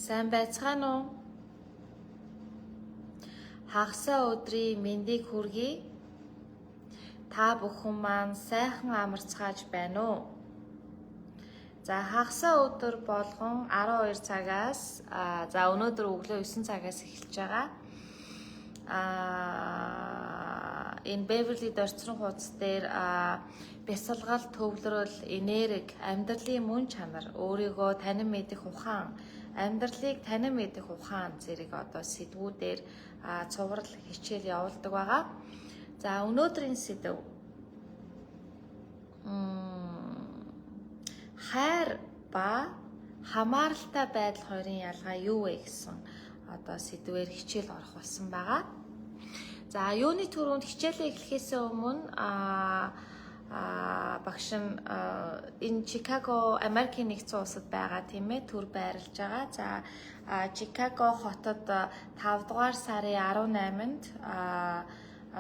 Сайн байцгаана уу? Хагасаа өдрийн мэндийг хүргэе. Та бүхэн маань сайхан амарцгааж байна уу? За хагасаа өдөр болгон 12 цагаас өнөөдөр өглөө 9 цагаас эхэлж байгаа. Энэ Beverly Дорцрон хуудас дээр бясалгал, төвлөрөл, энерги, амьдралын мөн чанар, өөрийгөө танин мэдэх ухаан, амьдралыг танин мэдэх ухаан зэрэг сэдвүүдээр цуврал хичээл явуулдаг байгаа. За өнөөдрийн сэдв хайр ба хамааралтай байдал хоёрын ялгаа юу вэ гэсэн сэдвээр хичээл орох болсон байгаа. За юуны түрүүнд хичээлээ эхлэхээс өмнө багш нь энэ Чикаго Америкийн нэгдсэн улсад байгаа тийм ээ төр байрлаж байгаа. За Чикаго хотод 5 дугаар сарын 18-нд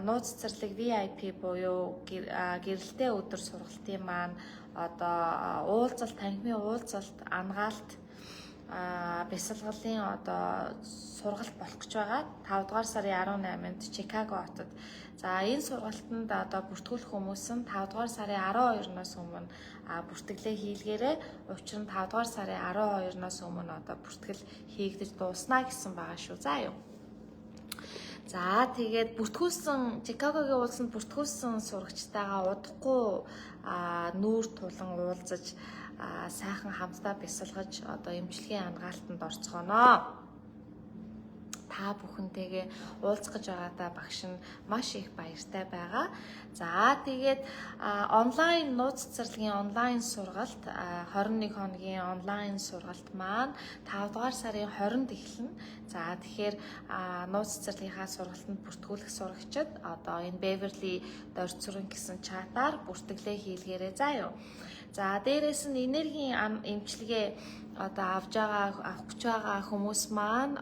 нууц цэцэрлэг VIP буюу гэрэлтэй өдөр сургалтын маань уулзалт, танхимын уулзалт, ангаалт бясалгалын сургалт болох гэж байгаа. 5 дугаар сарын 18-нд Чикаго хотод. За энэ сургалтанд бүртгүүлэх хүмүүс нь 5 дугаар сарын 12-наас өмнө бүртгэлээ хийлгээрэй. Учир нь 5 дугаар сарын 12-наас өмнө бүртгэл хийгдэж дуусна гэсэн байгаа шүү. За юу. За тэгээд бүртгүүлсэн Чикагогийн уулзсанд бүртгүүлсэн сурагчтайгаа удахгүй нүүр тулан уулзаж сайхан хамтдаа бясалгаж эмчилгээний ангаалтанд орцгоно. Та бүхэнтэйгээ уулзах гэж байгаадаа багш нь маш их баяртай байгаа. За тэгээд онлайн нууц цэцэрлэгийн онлайн сургалт 21 хоногийн онлайн сургалт маань 5 дугаар сарын 20-нд эхэлнэ. За тэгэхээр нууц цэцэрлэгийнхаа сургалтанд бүртгүүлэх сурагчид энэ Beverly Дорцрон гэсэн чатаар бүртгэлээ хийлгээрэй заа юу. За дээрээс нь энергийн эмчилгээ авах гэж байгаа хүмүүс маань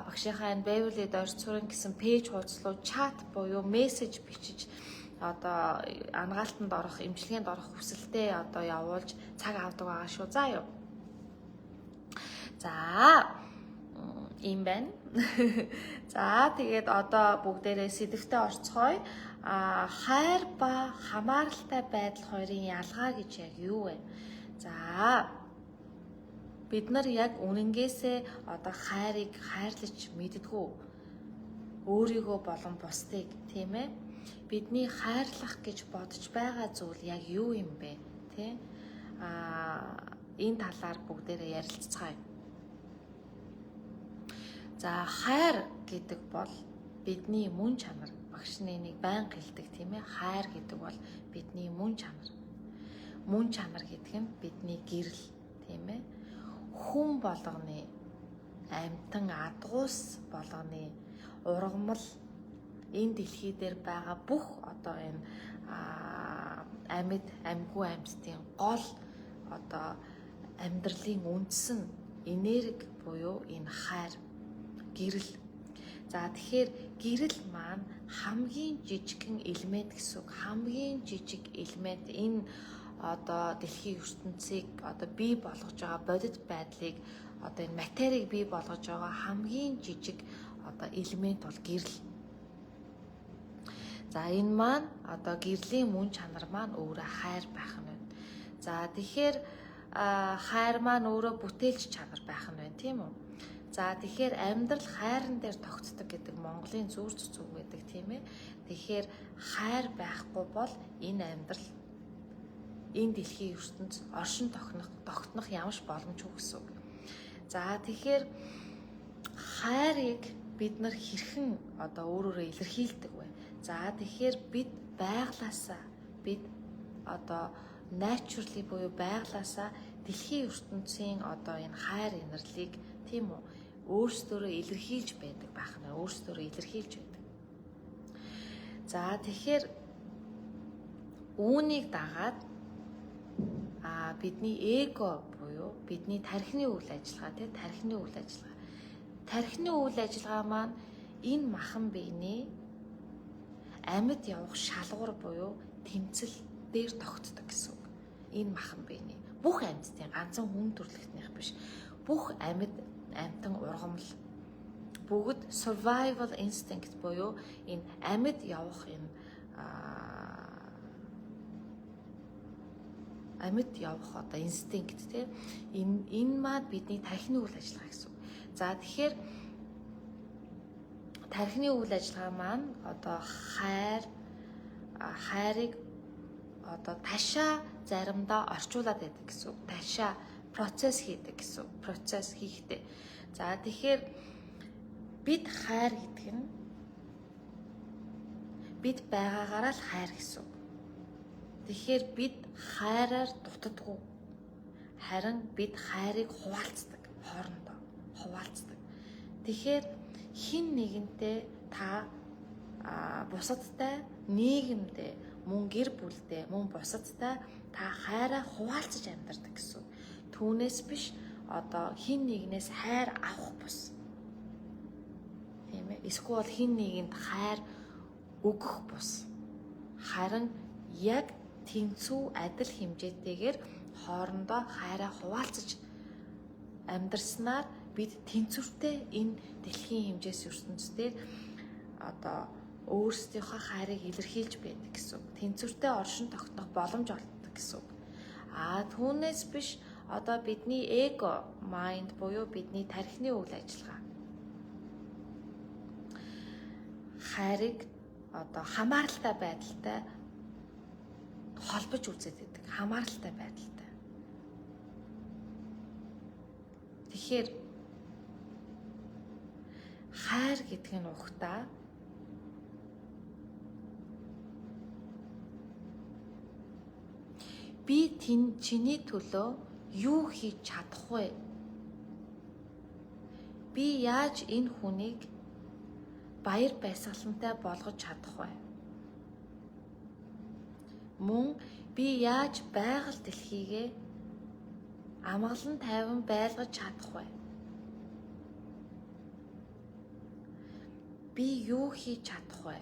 багшийнхаа энэ Beverly Дорцрон гэсэн пэйж хуудас руу чат буюу мессеж бичиж ангаалтанд орох, эмчилгээнд орох хүсэлтээ явуулж цаг авдаг байгаа шүү. За юу. За ийм байна. За тэгээд бүгдээрээ сэдвтэ орцгоё. Хайр ба хамааралтай байдал хоёрын ялгаа гэж яг юу вэ? За бид нар яг үнэнгээсээ хайрыг хайрлаж мэддэггүй. Өөрийгөө болон бусдыг тийм ээ. Бидний хайрлах гэж бодож байгаа зүйл яг юу юм бэ? Тэ? Энэ талаар бүгдээрээ ярилцгаая. За хайр гэдэг бол бидний мөн чанар. Багш нэг байнга хэлдэг тийм ээ. Хайр гэдэг бол бидний мөн чанар. Мөн чанар гэдэг нь бидний гэрэл тийм ээ. Хүн болгоны амьтан адгуус болгоны ургамал энэ дэлхий дээр байгаа бүх энэ амьд амьгүй амьтдын гол амьдралын үндэс нь энерги буюу энэ хайр гэрэл. За тэгэхээр гэрэл маань хамгийн жижигхэн элемент гэсэн үг. Хамгийн жижиг элемент энэ дэлхийн ертөнцийг бий болгож байгаа бодит байдлыг энэ материйг бий болгож байгаа хамгийн жижиг элемент бол гэрэл. За энэ маань гэрлийн мөн чанар маань өөрөө хайр байх нь байна. За тэгэхээр хайр маань өөрөө бүтээлч чанар байх нь байна, тийм үү? За тэгэхээр амьдрал хайран дээр тогтдог гэдэг Монголын зүрд зүг байдаг тийм ээ. Тэгэхээр хайр байхгүй бол энэ амьдрал энэ дэлхийн ертөнд оршин тогтнох ямарч боломжгүй гэсэн үг. За тэгэхээр хайрыг бид нар хэрхэн өөрөөрөө илэрхийлдэг вэ? За тэгэхээр бид байглаасаа бид naturally буюу байглаасаа дэлхийн ертөнцийн энэ хайр инэрлийг тийм үү өөрсдөө илэрхийлж байдаг байх нь өөрсдөө илэрхийлж байдаг. За тэгэхээр үүнийг дагаад бидний эго буюу бидний тархины үйл ажиллагаа тийм тархины үйл ажиллагаа маань энэ махан биений амьд явах шалгуур буюу тэмцэл дээр тогтдог гэсэн үг. Энэ махан биений бүх амьтдын ганцхан хүн төрөлхтнийх биш бүх амьтан ургамал бүгд survival instinct буюу энэ амьд явах энэ амьд явах одоо инстинкт тийм энэ маань бидний тархины үйл ажиллагаа гэсэн. За тэгэхээр тархины үйл ажиллагаа маань одоо хайрыг одоо ташаа заримдаа орчуулад байдаг гэсэн. Ташаа процесс хийдэг гэсэн. Процесс хийхдээ. За тэгэхээр бид хайр гэдэг нь бид байгаагаараа л хайр гэсэн. Тэгэхээр бид хайраар дутдаггүй. Харин бид хайрыг хуваалцдаг, хоорондоо хуваалцдаг. Тэгэхээр хин нэгэнтэй та бусадтай нийгэмдээ мөн гэр бүлдээ мөн бусадтай та хайраа хуваалцаж амьдардаг гэсэн. Түүнээс биш одоо хин нэгнээс хайр авах бус. Тийм ээ. Эсвэл хин нэгэнд хайр өгөх бус. Харин яг тэнцүү адил хэмжээтэйгээр хоорондоо хайраа хуваалцаж амьдарснаар бид тэнцвэртэй энэ дэлхийн хэмжээс ертөнцийн одоо өөрсдийнхөө хайрыг илэрхийлж байдаг гэсэн. Тэнцвэртэй оршин тогтнох боломж олддог гэсэн. Түүнээс биш одоо бидний эго майнд буюу бидний тархины үйл ажиллагаа хайрыг одоо хамааралтай байдалтай холбож үзээд байдаг. Хамааралтай байдалтай. Тэгэхээр хайр гэдэг нь ухтаа би чиний төлөө юу хийж чадах вэ? Би яаж энэ хүнийг баяр баясгалантай болгож чадах вэ? Мөн би яаж байгаль дэлхийгээ амгалан тайван байлгаж чадах вэ? Би юу хийж чадах вэ?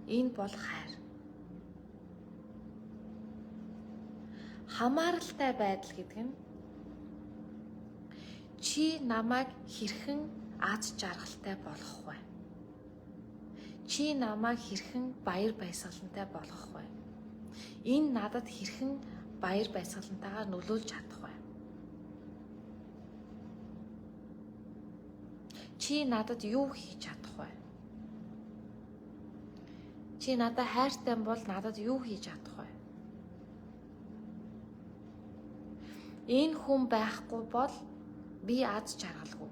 Энэ бол хайр. Хамааралтай байдал гэдэг нь чи намайг хэрхэн аз жаргалтай болгох вэ? Чи намайг хэрхэн баяр баясгалантай болгох вэ? Энэ надад хэрхэн баяр баясгалантайгаар нөлөөлж чадах вэ? Чи надад юу хийж чадах вэ? Чи надад хайртай бол надад юу хийж чадах вэ? Энэ хүн байхгүй бол би аз жаргалгүй.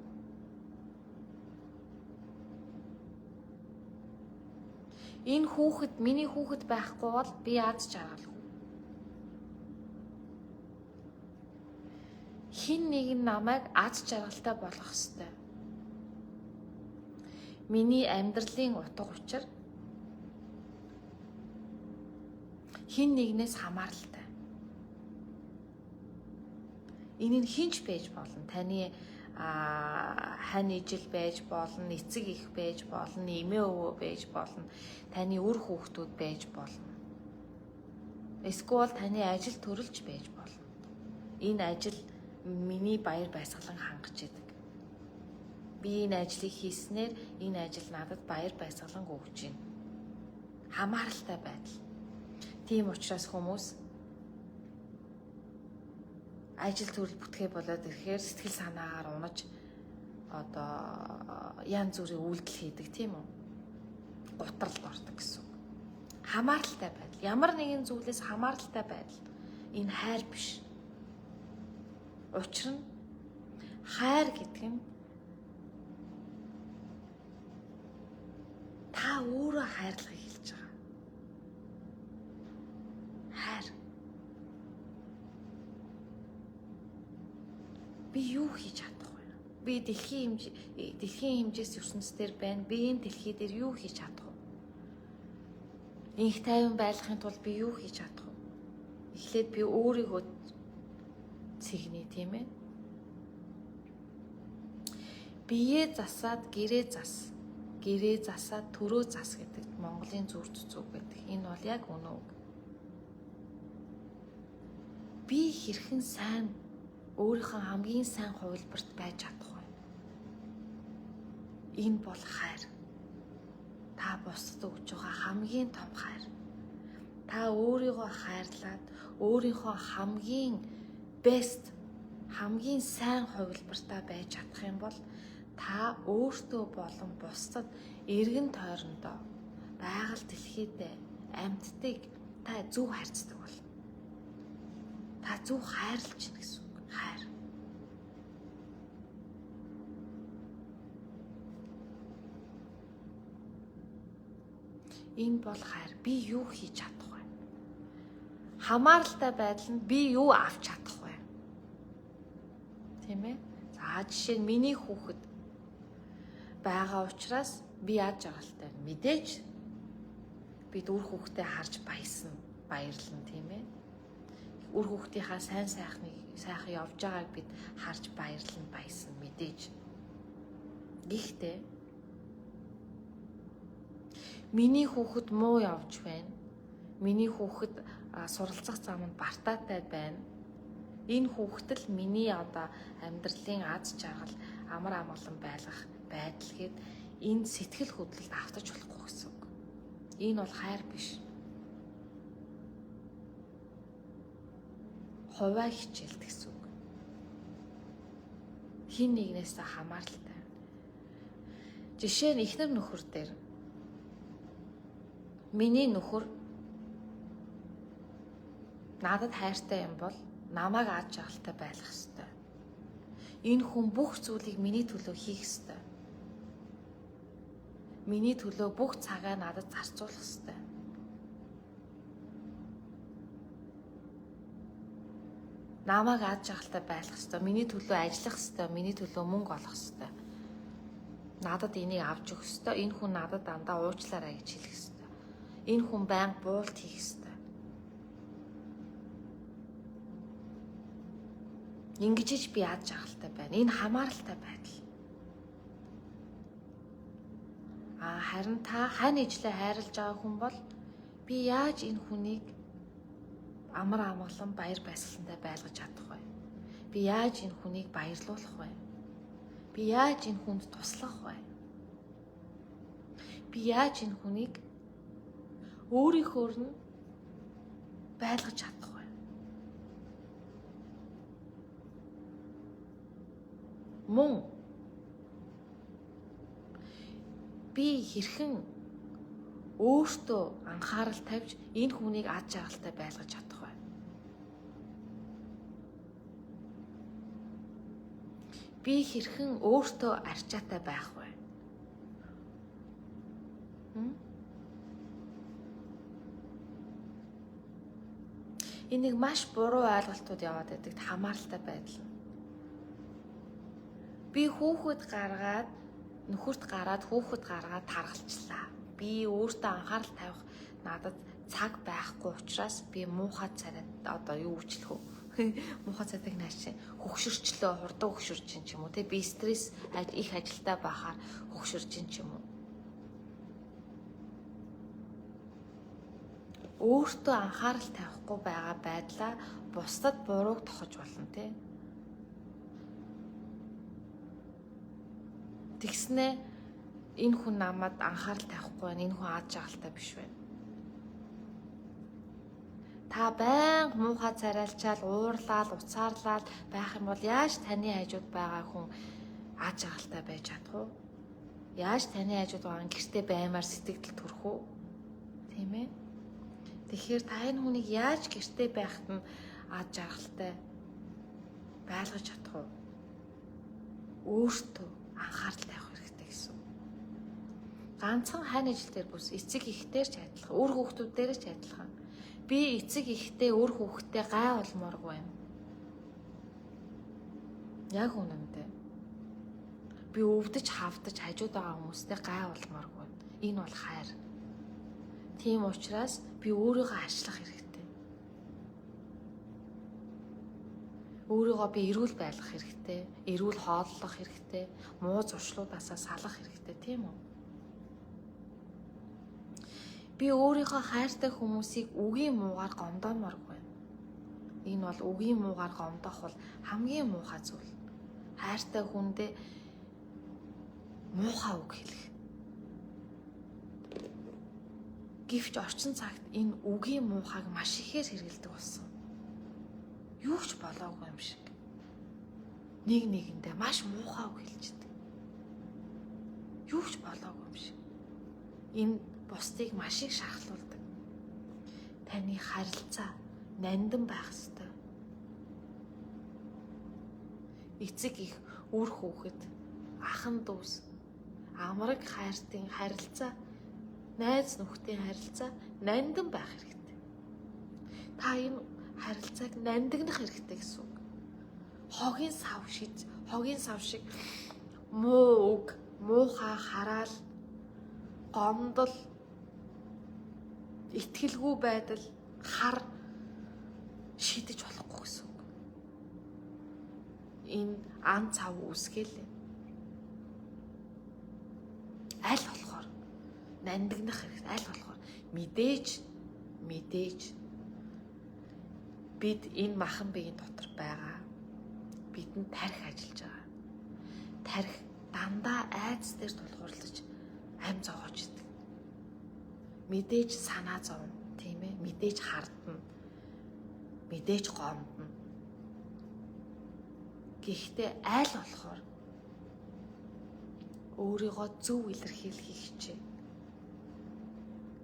Энэ хүүхэд миний хүүхэд байхгүй бол би аз жаргалгүй. Хин нэгэн намайг аз жаргалтай болгох ёстой. Миний амьдралын утга учир хин нэгнээс хамааралтай. Энэ нь хинч байж болно. Таны хань ижил байж болно, эцэг их байж болно, эмээ өвөө байж болно, таны үр хүүхдүүд байж болно. Эсвэл таны ажил төрөлж байж болно. Энэ ажил миний баяр баясгалан хангаж идэг. Би энэ ажлыг хийснээр энэ ажил надад баяр баясгалан өгч байна. Хамааралтай байдал. Тийм учраас хүмүүс ажил төрөл бүтгээ болоод ирэхээр сэтгэл санаагаар унаж одоо янз бүрийн үйлдэл хийдэг тийм үү? Гутралд ордог гэсэн. Хамааралтай байдал. Ямар нэгэн зүйлээс хамааралтай байдал. Энэ хайр биш. Учир нь хайр гэдэг нь та өөрөө хайрлахыг хэлж байгаа. Хайр. Би юу хийж чадах вэ? Би дэлхийн хэмжээс ертөнцийн байна. Би энэ дэлхий дээр юу хийж чадах вэ? Инх тайван байлгахын тулд би юу хийж чадах вэ? Эхлээд би өөрийгөө цэгнэ, тийм ээ? Биеэ засаад гэрээ зас. Гэрээ засаад төрөө зас гэдэг Монголын зүрд зүг гэдэг. Энэ бол яг үнэн үг. Би хэрхэн сайн өөрийнхөө хамгийн сайн хувилбарт байж чадах вэ? Энэ бол хайр. Та бусдад өгж байгаа хамгийн том хайр. Та өөрийгөө хайрлаад өөрийнхөө хамгийн best, хамгийн сайн хувилбартаа байж чадах юм бол та өөртөө болон бусдад эргэн тойрондоо байгаль дэлхийдээ амьддаг та зөв хайрцдаг болно. Та зөв хайрлаж байна гэсэн үг. Хайр. Энэ бол хайр. Би юу хийж чадах вэ? Хамааралтай байдал нь би юу авч чадах вэ? Тийм ээ? За жишээ нь миний хүүхэд байгаа учраас би яаж жаргалтай. Мэдээж бид үр хүүхдээ харж баярлна тийм ээ. Үр хүүхдийнхаа сайхан явж байгааг бид харж баясна мэдээж. Гэхдээ миний хүүхэд муу явж байна. Миний хүүхэд суралцах замд бартаатай байна. Энэ хүүхэд л миний одоо амьдралын аз жаргал амар амгалан байлгах байдал гээд энэ сэтгэл хөдлөлд автаж болохгүй гэсэн үг. Энэ бол хайр биш. Хуваа хичээлт гэсэн үг. Хин нэгнээсээ хамааралтай. Жишээ нь эхнэр нөхөр дээр миний нөхөр надад хайртай юм бол намайг аз жаргалтай байлгах ёстой. Энэ хүн бүх зүйлийг миний төлөө хийх ёстой. Миний төлөө бүх цагаа надад зарцуулах ёстой. Намайг аз жаргалтай байлгах ёстой. Миний төлөө ажиллах ёстой. Миний төлөө мөнгө олох ёстой. Надад энийг авч өгөх ёстой. Энэ хүн надад дандаа уучлаарай гэж хэлэх ёстой. Энэ хүн байнга буулт хийх ёстой. Ингэж би аз жаргалтай байна. Энэ хамааралтай байдал. Харин та хань ижлээ хайрлаж байгаа хүн бол би яаж энэ хүнийг амар амгалан баяр баясгалантай байлгаж чадах вэ? Би яаж энэ хүнийг баярлуулах вэ? Би яаж энэ хүнд туслах вэ? Би яаж энэ хүнийг өөрийнхөөр нь байлгаж чадах вэ? Мөн би хэрхэн өөртөө анхаарал тавьж энэ хүнийг аз жаргалтай байлгаж чадах вэ? Би хэрхэн өөртөө арчаатай байх вэ? Энийг маш буруу ойлголтууд яваад байдаг хамааралтай байдал. Би хүүхэд гаргаад нөхөрт гараад хүүхэд гаргаад таргалчлаа. Би өөртөө анхаарал тавих надад цаг байхгүй учраас би муухай царайд одоо юу үчлэх вэ? Муухай царайг нааш хөгшөрчлөө, хурдан хөгшөрч чинь ч юм уу те би стресс их ажилтаа байхаар хөгшөрч чинь ч юм уу. Өөртөө анхаарал тавихгүй байгаа байдлаа бусдад бурууг тохож болно те. Тэгснэ энэ хүн намайг анхаарал тавихгүй байна. Энэ хүн аз жаргалтай биш байна. Та байнга муухай царайлчаал, уурлаад, уцаарлаад байх юм бол яаж таны хажууд байгаа хүн аз жаргалтай байж чадах вэ? Яаж таны хажууд байгаа гэртээ баймаар сэтгэл төрөх вэ? Тийм ээ? Тэгэхээр та энэ хүнийг яаж гэртээ байхад нь аз жаргалтай байлгаж чадах вэ? Өөртөө анхаарал тавих хэрэгтэй гэсэн. Ганцхан хань ижил дээр бүс эцэг ихтэй ч адилхан, өөр хүүхдүүд дээр ч адилхан. Би эцэг ихтэй өөр хүүхдтэй гай болмооргүй байна. Яг үнэндээ. Би өвдөж хавдаж хажууд байгаа хүмүүстэй гай болмооргүй байна. Энэ бол хайр. Тийм учраас би өөрийгөө ачлах хэрэгтэй. Өөрийгөө би эрүүл байлгах хэрэгтэй, эрүүл хооллох хэрэгтэй, муу зуршлуудаасаа салах хэрэгтэй, тийм үү? Би өөрийнхөө хайртай хүмүүсийг үгийн муугаар гомдоомооргүй. Энэ бол үгийн муугаар гомдох бол хамгийн муухай зүйл. Хайртай хүндээ муухай үг хэлэх. Гэвч орчин цагт энэ үгийн муухайг маш ихээр хэрэгэлдэг болсон. Юу ч болоогүй юм шиг. Нэг нэгэндээ маш муухай үг хэлждэг. Юу ч болоогүй юм шиг. Энэ бусдыг маш их шархлуулдаг. Таны харилцаа нандин байх ёстой. Эцэг их, үр хүүхэд, ахан дүүс, амраг хайртын харилцаа, найз нөхдийн харилцаа нандин байх хэрэгтэй. Та энэ харилцааг нандинах хэрэгтэй гэсэн үг. Хогийн сав шиг муу үг, муухай хараал, гомдол, итгэлгүй байдал, хар шидэж болохгүй гэсэн үг. Энэ ан цав үсгээл аль болохоор нандинах хэрэгтэй. Аль болохоор мэдээж бид энэ махан биеийн дотор байгаа. Бидэнд тарих ажиллаж байгаа. Тарих дандаа айдас дээр тулгуурлаж ам зоогож идэг. Мэдээж санаа зовно, тийм ээ? Мэдээж хардна. Мэдээж гомдно. Гэхдээ аль болохоор өөрийгөө зөв илэрхийлэхийг хичээ.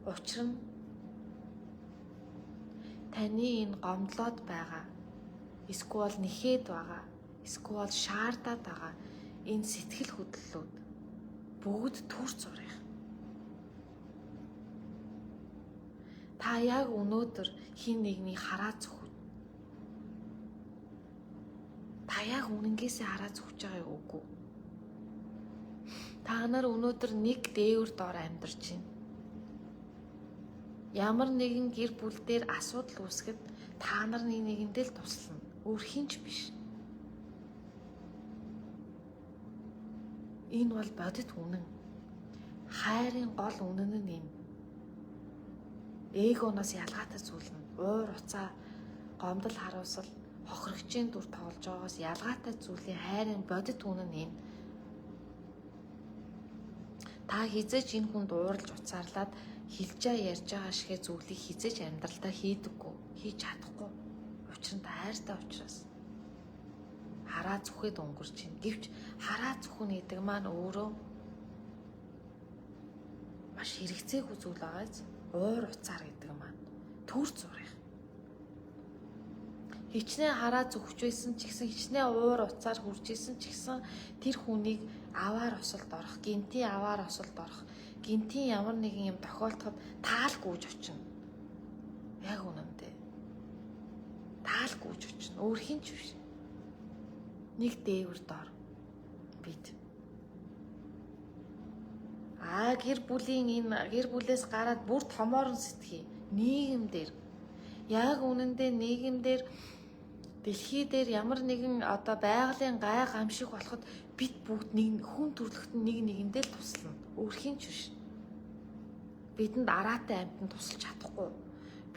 Учир нь таны энэ гомдлоод байгаа, эсвэл нэхэд байгаа, эсвэл шаардаад байгаа энэ сэтгэл хөдлөлүүд бүгд түр зурих. Та яг өнөөдөр хин нэгнийг хараа зүхвэ. Та яг үнэнгээсээ хараа зүхэж байгаа үгүй. Та нар өнөөдөр нэг дээвэр доор амьдарч байна. Ямар нэгэн гэр бүл дээр асуудал үүсгэхэд та нар нэг нэгэндээ л туслана. Өөр хинч биш. Энэ бол бодит үнэн. Хайрын гол үнэн нь энэ. Эгоноос ялгаатай зүйл нь уур уцаа, гомдол харуулсал, хохирогчийн дүр тоглож байгаагаас ялгаатай зүйлийн хайрын бодит үнэн нь энэ. Та хизээж энэ хүнд ууралж уцаарлаад хэлжээ ярьж байгаа шигэ зүйлийг хизээж амьдралдаа хийдэггүй, хийж чадахгүй. Учир нь хайртай учраас хараа зүхэд өнгөрч байна. Гэвч хараа зүхэн гэдэг маань өөрөө маш хэрэгцээгүй зүйл байгаа биз. Уур уцаар гэдэг маань төр зурих. Хичнээн хараа зүхэж байсан ч гэсэн, хичнээн уур уцаар хүрж исэн ч гэсэн тэр хүнийг аваар осолд орох, гинтийн аваар осолд орох, гинтийн ямар нэгэн юм тохиолдоход таалгүйж очино. Яг үнэндээ. Таалгүйж очино. Өөр хинч биш. Нэг дээвэр доор бид. Гэр бүлээс гараад бүр томоорон сэтгэе. Нийгэмдэр. Яг үнэндээ нийгэмдэр дэлхий дээр ямар нэгэн байгалийн гай гамшиг болоход бид бүгд нэг хүн төрлөخت нэг нэгэндээ л туслана. Өөр хинч биш. Бидэнд араатай амьтанд тусалж чадахгүй.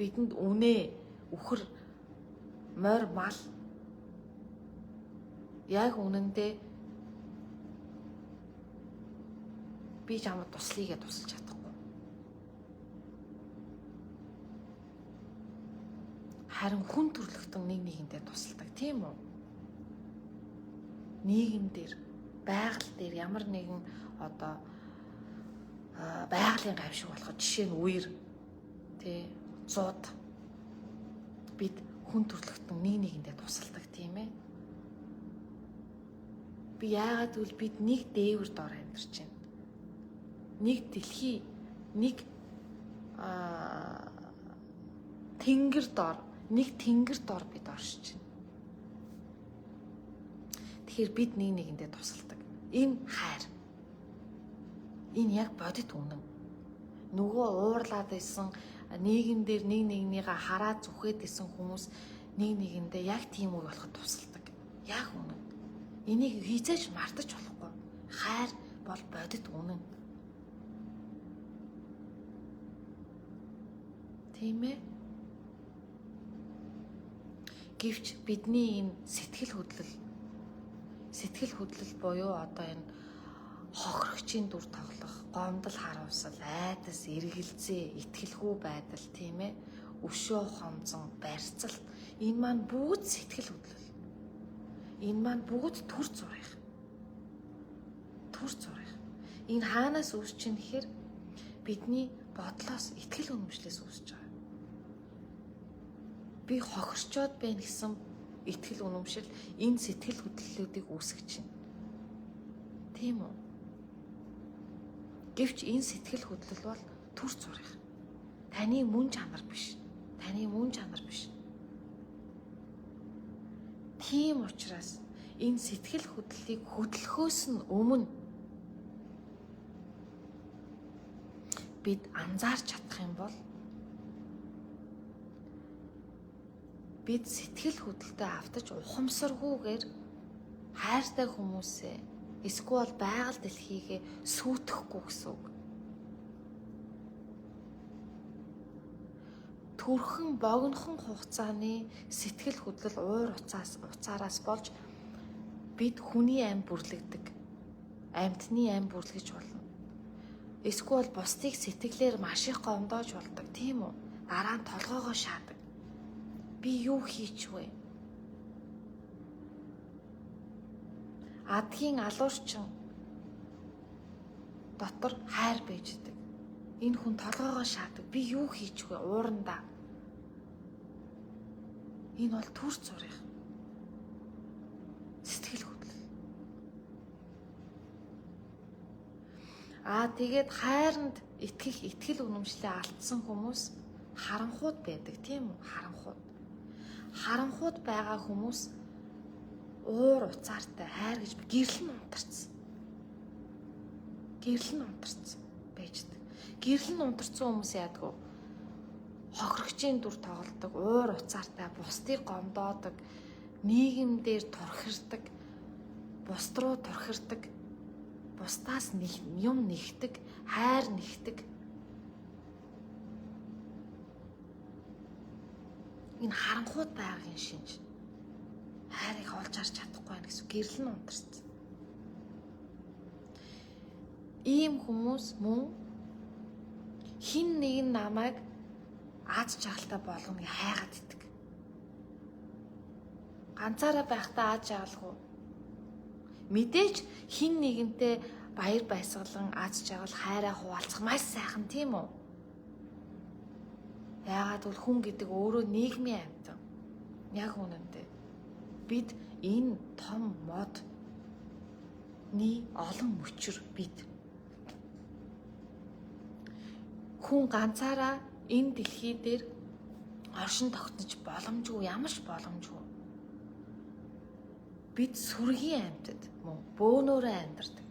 Бидэнд үнэ, үхэр, морь, мал яг үнэндээ би чамд туслая гэж тусалж чадахгүй. Харин хүн төрлөختөн нэг нэгэндээ тусалдаг, тийм үү? Нийгэмдэр, байгаль дээр ямар нэгэн байгалийн гамшиг болоход жишээ нь үер, тий, зууд бид хүн төрлөختөн нэг нэгэндээ тусалдаг, тийм ээ? Би яагаад гэвэл бид нэг дээвэр доор амьдарч байна. Нэг дэлхий, нэг тэнгэр доор бид оршиж байна. Тэгэхээр бид нэг нэгэндээ тусалдаг. Энэ хайр. Энэ яг бодит үнэн. Нөгөө уурлаад байсан нийгэм дээр нэг нэгнийгээ хараа зүхээд исэн хүмүүс нэг нэгэндээ яг тийм үе болоход тусалдаг. Яг үнэн. Энийг хизээж мартаж болохгүй. Хайр бол бодит үнэн. Тийм ээ? Гэвч бидний энэ сэтгэл хөдлөл буюу одоо энэ хохирогчийн дүр тоглох, гомдол харуулсал, айдас, эргэлзээ, итгэлгүй байдал, тийм ээ, өшөө хомзон, барьцалт, энэ маань бүгд сэтгэл хөдлөл. Энэ маань бүгд түр зураг. Энэ хаанаас үүсч ийн гэхээр бидний бодлоос, итгэл үнэмшлээс үүсэж байгаа. Би хохирчоод байна гэсэн итгэл үнэмшил энэ сэтгэл хөдлөлүүдийг үүсгэж байна. Тийм үү? Гэвч энэ сэтгэл хөдлөл бол түр зураг. Таны мөн чанар биш. Тийм учраас энэ сэтгэл хөдлөлийг хөдлөхөөс нь өмнө бид анзаарч чадах юм бол бид сэтгэл хөдлөлтөд автаж ухамсаргүйгээр хайртай хүмүүсээ эсвэл байгаль дэлхийгээ сүйтгэхгүй гэсэн үг. Төрхөн богинохон хугацааны сэтгэл хөдлөл уур уцаараас болж бид хүний амьд бүрлэгдэг. Амьтны амьд бүрлгэж болно. Эсвэл бусдыг сэтгэлээр маш их гомдоож болдог, тийм үү? Дараа нь толгоогоо шаадаг. Би юу хийчихвэ? Адгийн алуурчин дотор хайр байждаг. Энэ хүн толгоогоо шаадаг. Би юу хийчихвэ? Уурандаа. Энэ бол түр зураг. Сэтгэл хөдлөл. Тэгээд хайранд итгэх, итгэл үнэмшлээ алдсан хүмүүс харанхуйд байдаг, тийм үү? Харанхуйд байгаа хүмүүс уур уцаартай хайр гэж гэрэл нь унтарсан байждаг. Гэрэл нь унтарсан хүмүүс яадаг вэ? Хохирогчийн дүр тоглодог, уур уцаартай, бусдыг гомдоодог, нийгэмдэр турхирдаг, бусд руу турхирдаг, бусдаас юм нэгдэг, хайр нэгдэг. Энэ харанхуйд байгагийн шинж. Хайрыг олж харж чадахгүй байх гэсэн гэрэл нь унтарсан. Ийм хүмүүс мөн хин нэг нь намайг аз жаргалтай болгоно гэж хайгаад идэг. Ганцаараа байхдаа аз жаргалгүй. Мэдээж хин нэгэнтэй баяр баясгалан аз жаргал хайраа хуваалцах маш сайхан, тийм үү? Яагаад бол хүн гэдэг өөрөө нийгмийн амьтан. Яг үнэндээ бид энэ том модны олон мөчр бид. Хүн ганцаараа энэ дэлхий дээр оршин тогтнож боломжгүй, ямар ч боломжгүй. Бид сүргийн амьтад мөн бөөнөрөө амьдардаг.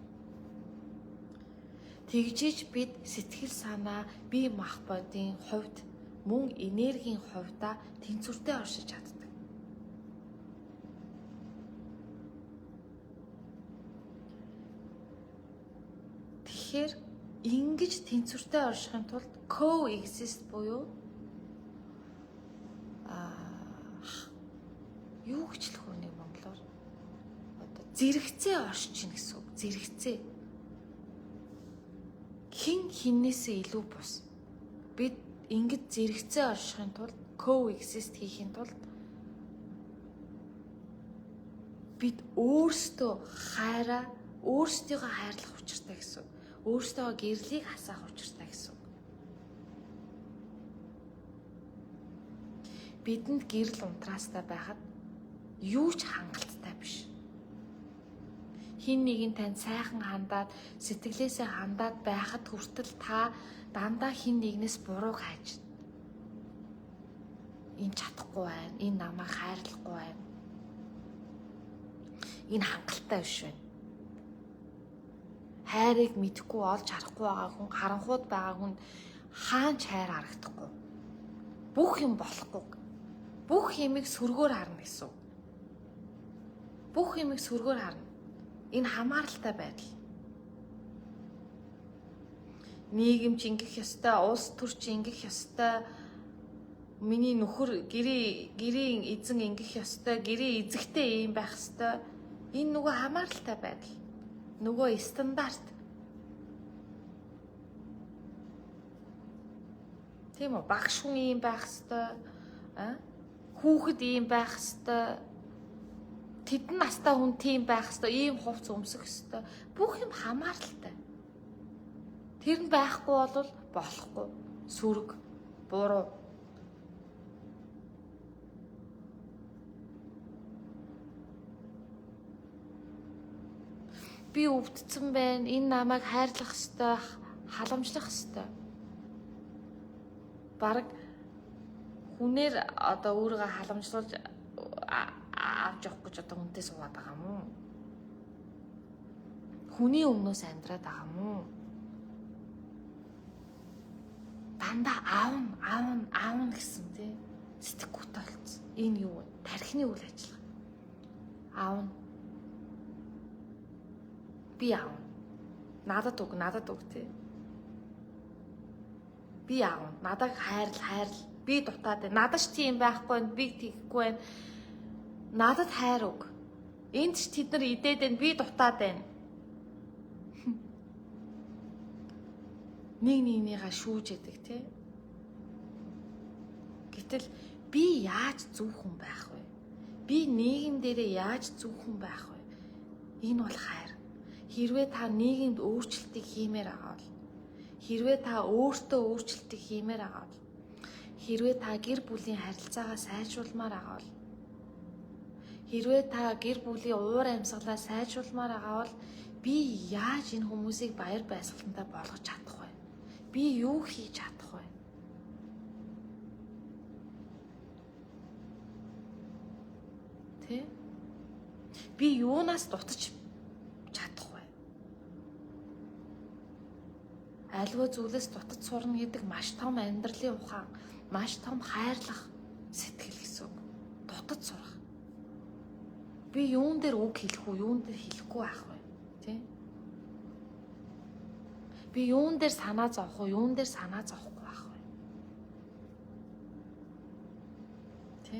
Тэгжиж бид сэтгэл санаа, бие махбодын хувьд мөн энергийн хувьдаа тэнцвэртэй оршиж чаддаг. Тэгэхээр ингэж тэнцвэртэй оршихын тулд coexist буюу юу гэчлэх вэ нэг монголоор? Одоо зэрэгцээ оршиж гин гэсэн үг. Зэрэгцээ. Хин хиннээсээ илүү бус. Бид ингэж зэрэгцээ оршихын тулд coexist хийхин тулд бид өөрсдөө хайрлах учиртай гэсэн үг. Өөрсдөө гэрлийг хасаах учиртай гэсэн үг. Бидэнд гэрэл унтраастай байхад юу ч хангалттай биш. Хин нэгэн танд сайхан хандаад, сэтгэлээсээ хандаад байхад хүртэл та дандаа хин нэгнээс бурууг хайж. Энэ чадахгүй байна, энэ намайг хайрлахгүй байна. Энэ хангалттай биш байна. Хайрыг мэдэхгүй олж харахгүй байгаа хүн, харанхуйд байгаа хүн хаач хайр харагдахгүй. Бүх юм болохгүй. Бүх юмыг сөргөөр харна гэсэн. Бүх юмыг сөргөөр харна. Энэ хамааралтай байдал. Нийгэм ч ингэх ёстой, улс төр ч ингэх ёстой, Миний нөхөр гэрийн эзэн ингэх ёстой, гэрийн эзэгтэй юм байх ёстой. Энэ нөгөө хамааралтай байдал. Нөгөө стандарт. Тийм үү? Багш хүн юм байх ёстой. Хүүхэд ийм байх ёстой. Тэдэн настай хүн тийм байх ёстой. Ийм хувцс өмсөх ёстой. Бүх юм хамааралтай. Тэр нь байхгүй бол болохгүй. Сүрэг, буруу. Би өвдсөн байна. Энэ намайг хайрлах ёстой, халамжлах ёстой. Бараг хүнээр одоо өөрийгөө халамжлуулж авч явах гэж одоо хүнтэй суугаад байгаа юм уу? Хүний өмнөөс амьдраад байгаа юм уу? Дандаа аавн гэсэн тий. Сэтгэхүйтэй болцсон. Энэ юу вэ? Тархины үйл ажиллагаа. Аавн. Би аавн. Надад үг тий. Би аавн. Надад хайрл. Би дутаад байна. Надад ч тийм байхгүй байна. Би тийхгүй байна. Надад хайр үг. Энд ч тэд нар идээд байна. Би дутаад байна. Нэгнийгаа шүүж яадаг тий. Гэтэл би яаж зөв хүн байх вэ? Би нийгэм дээрээ яаж зөв хүн байх вэ? Энэ бол хайр. Хэрвээ та нийгэмд өөрчлөлтийг хиймээр байгаа бол, хэрвээ та өөртөө өөрчлөлтийг хиймээр байгаа бол, хэрвээ та гэр бүлийн харилцаагаа сайжруулмаар байгаа бол, хэрвээ та гэр бүлийн уур амьсгалаа сайжруулмаар байгаа бол, би яаж энэ хүмүүсийг баяр баясгалантай болгож чадах вэ? Би юу хийж чадах вэ? Тэ? Би юунаас дутаж чадах вэ? Альва зүйлээс дутаж сурна гэдэг маш том амьдралын ухаан, маш том хайрлах сэтгэл гэсэн үг. Дутаж сурах. Би юун дээр үг хэлэх үү, юун дээр хэлэхгүй байх вэ? Тэ? Би юун дээр санаа зовох уу, юун дээр санаа зовохгүй байх вэ? Тэ?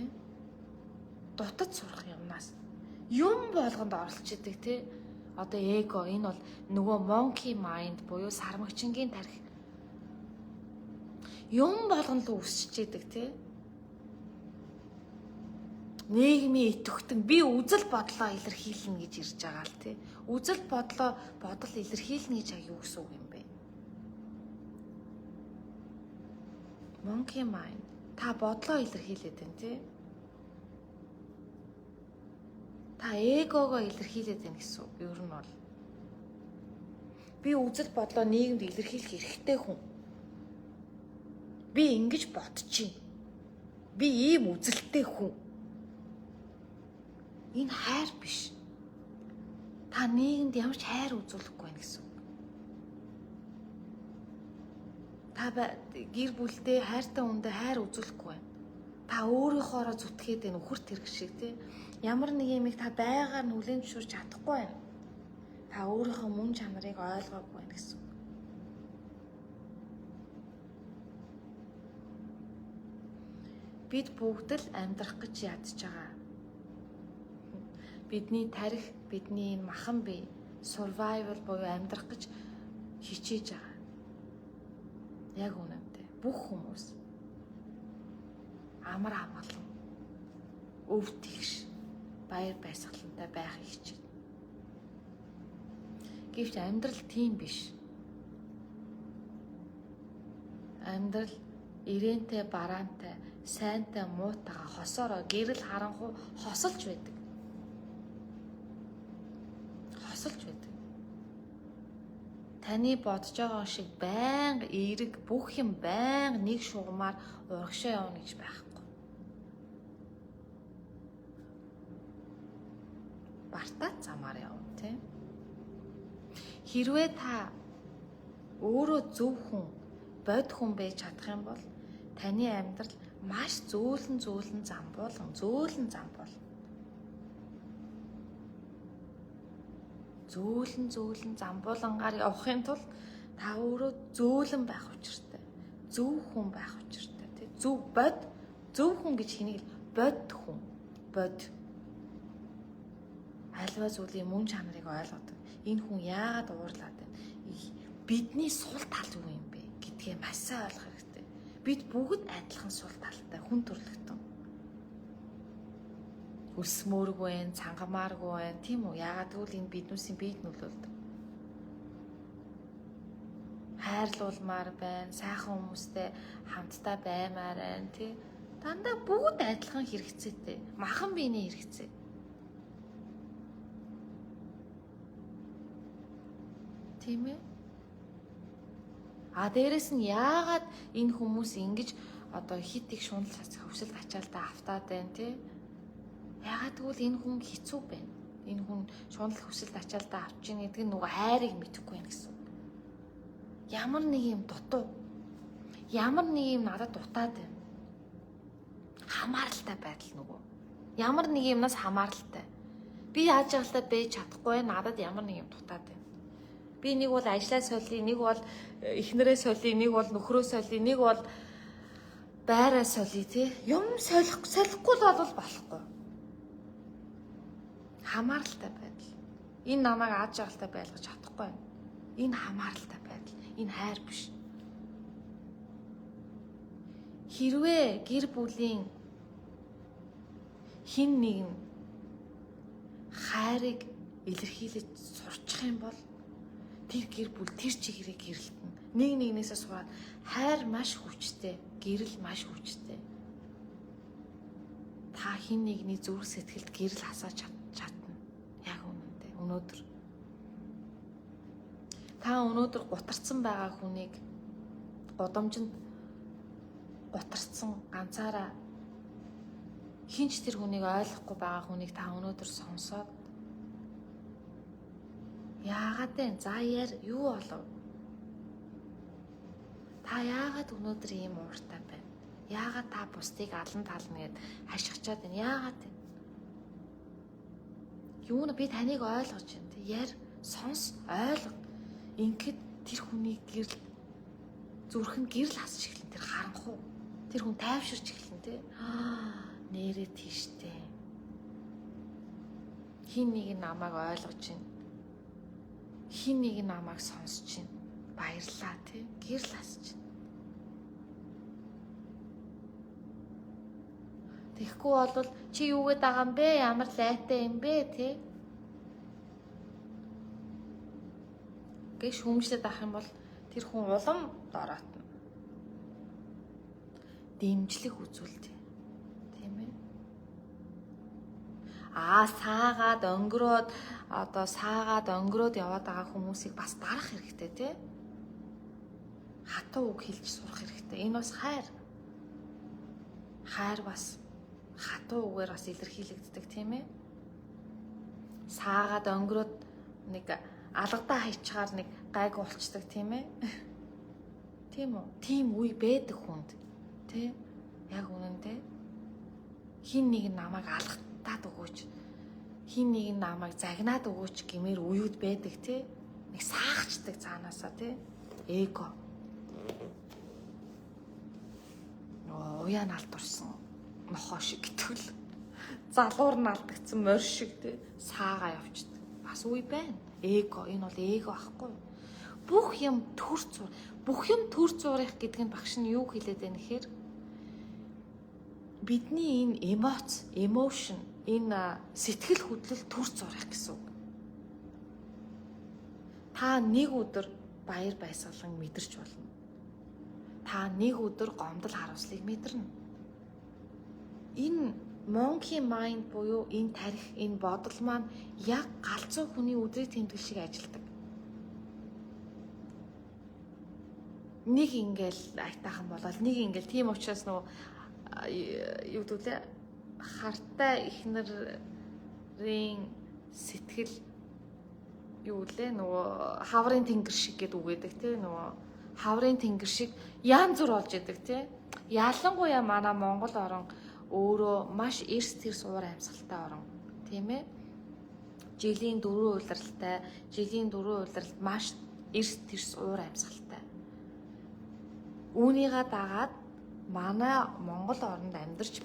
Дутаж сурах юмнаас юм болгонд оролцож идэг тий. Одоо эго энэ бол нөгөө monkey mind буюу сармагчингийн тархи. Юм болгон л үсчиж идэг тий. Нийгмийн идэвхтэн би үзэл бодлоо илэрхийлнэ гэж ирж байгаа л тий. Үзэл бодол илэрхийлнэ гэж юу гэсэн үг юм бэ? Monkey mind. Та бодлоо илэрхийлээд байна тий. Та эгогоо илэрхийлээд байна гэсэн үг. Ер нь бол би үзэл бодлоо нийгэмд илэрхийлэх эрхтэй хүн. Би ингэж бодчих. Би ийм үзэлтэй хүн. Энэ хайр биш. Та нийгэмд ямар ч хайр үзүүлэхгүй байна гэсэн үг. Та гэр бүлдээ хайртай хүндээ хайр үзүүлэхгүй байна. Та өөрийнхоороо зүтгээд энэ үхэрт хэрэг шиг тий. Ямар нэг юмыг та байгаар нүлэн зөвшөөрч чадахгүй байна. Та өөрийнхөө мөн чанарыг ойлгоогүй байна гэсэн үг. Бид бүгд л амьдрах гэж ядж байгаа. Бидний тарих, бидний махан бие survival буюу амьдрах гэж хичээж байгаа. Яг үнэндээ бүх хүмүүс амар амгалан өв тэгш баяр баясгалантай байхыг хичээнэ. Гэвч амьдрал тийм биш. Амьдрал ирээнтэй, бараантай, сайнтай, муутайгаа хосоороо гэрэл харанхуй хосолж байдаг. Хосолж байдаг. Таны бодож байгаа шиг байнга эерэг бүх юм байнга нэг шугамаар урагшаа явна гэж байхгүй. Бартаа замаар явна тийм. Хэрвээ та өөрөө зөв хүн, бод хүн байж чадах юм бол таны амьдрал маш зөөлөн зам болон зөөлөн зам болонгаар явахын тулд та өөрөө зөөлөн байх учиртай. Зөв хүн байх учиртай. Зөв бод Зөв хүн гэж хэнийг бод хүн. Бод. Альва зүйлийн мөн чанарыг ойлгодог. Энэ хүн яагаад уурлаад байна? Бидний сул тал юу юм бэ гэдгээ маш сайн ойлгох хэрэгтэй. Бид бүгд адилхан сул талтай хүн төрлөختөн. Хөлсмөөргүй байх, цангамааргүй байх, тийм үү? Яагаад гэвэл энэ биднүүсийн биед нөлөөлдөг. Хайрлуулмаар байна, сайхан хүмүүстэй хамтдаа баймаар байна, тий. Дандаа бүгд адилхан хэрэгцээтэй. Махан биений хэрэгцээ. Тийм ээ. Дээрэс нь яагаад энэ хүмүүс ингэж одоо хит их шунал хөвсөлт ачаалтаа автаад байна, тий. Яагаад гэвэл энэ хүн хэцүү байна. Энэ хүн шунал хөвсөлт ачаалтаа авч ийн гэдэг нь нөгөө хайрыг мэдэхгүй байна гэсэн. Ямар нэг юм дутуу. Ямар нэг юм надад дутаад байна. Хамааралтай байдал нөгөө. Ямар нэг юмнаас хамааралтай. Би яаж яалтаа бэж чадахгүй надад ямар нэг юм дутаад байна. Би нэг бол ажлаа солио, нэг бол эхнэрээ солио, нэг бол нөхрөө солио, нэг бол байраа солио тий. Юм солихгүй л бол болохгүй. Хамааралтай байдал. Энэ намайг аз жаргалтай байлгаж чадахгүй. Энэ хамааралтай байдал. Энэ хайр биш. Хэрвээ гэр бүлийн хин нэг нь хайрыг илэрхийлж сурчих юм бол тэр гэр бүл тэр чигээрээ гэрэлтэн. Нэг нэгнээсээ сураад хайр маш хүчтэй, гэрэл маш хүчтэй. Та хин нэгний зүрх сэтгэлд гэрэл хасааж чадна. Яг үнэндээ өнөөдөр. Та өнөөдөр гутарсан байгаа хүнийг гудамжинд гутарсан ганцаараа хинч тэр хүнийг ойлгохгүй байгаа хүнийг та өнөөдөр сонсоод яагаад вэ? За яар юу болов? Та яагаад өнөөдөр ийм ууртай байна? Яагаад та бусдыг алан тална гэд хашгичаад байна? Яагаад вэ? Юу нэ би таныг ойлгож байна. Яар сонс ойлго. Ингээд тэр хүний гэрэл зүрхэнд гэрэл хасч эхлэн тэр харанхуу. Тэр хүн тайвширч эхлэн тий. Нэрээ тийштэй. Хин нэг нь намайг ойлгож байна. Хин нэг нь намайг сонсож байна. Баярлаа тий. Гэрэл хасч байна. Тэгэхгүй бол чи юу гээд байгаа юм бэ? Ямар лайтай юм бэ тий? Гэж хүмжлээд авах юм бол тэр хүн улам дороотно. Дэмжлэг үзүүлдэг. Тийм ээ. Саагаад өнгөрөөд одоо саагаад өнгөрөөд яваад байгаа хүмүүсийг бас дарах хэрэгтэй тий. Хатуу үг хэлж сурах хэрэгтэй. Энэ бас хайр. Хайр бас хатуу үгээр бас илэрхийлэгддэг тийм ээ. Саагаад өнгөрөөд нэг алгадаа хайчаар нэг гайг болчдаг тийм ээ. Тийм үү? Тийм үе байдаг хүнд. Тэ? Яг үнэндээ хин нэг намайг алгатаад өгөөч. Хин нэг намайг загнаад өгөөч гэмээр үеуд байдаг тий. Нэг саагчдаг цаанаасаа тий. Эго. Уяа наалдурсан нохоо шиг гэтэл залуур наалдагдсан морь шиг тий. Саагаа явчихдаг. Бас үе байна. Эго энэ бол эго ахгүй. Бүх юм төр зур. Бүх юм төр зурих гэдэг нь багш нь юу хэлээд байна гэхээр бидний энэ эмоц, emotion, энэ сэтгэл хөдлөл төр зурих гэсэн үг. Та нэг өдөр баяр баясгалан мэдэрч болно. Та нэг өдөр гомдол харамслыг мэдэрнэ. Энэ monkey mind буюу энэ тарих, энэ бодол маань яг галзуу хүний өдрийн тэмдэглэл шиг ажилладаг. Нэг ингээл айтаахан болол нэг ингээл тийм учраас нөгөө юу гэдүүлээ хартай ихнэрийн сэтгэл юу лээ нөгөө хаврын тэнгэр шиг гэдэг үг гэдэг тий нөгөө хаврын тэнгэр шиг янз бүр болж идэг тий. Ялангуяа манай Монгол орн өөрөө маш эрс тэрс уур амьсгалтай орн тийм ээ. Жилийн 4 улиралтай, жилийн 4 улиралд маш эрс тэрс уур амьсгалтай. Үүнийгээ дагаад манай Монгол оронд амьдарч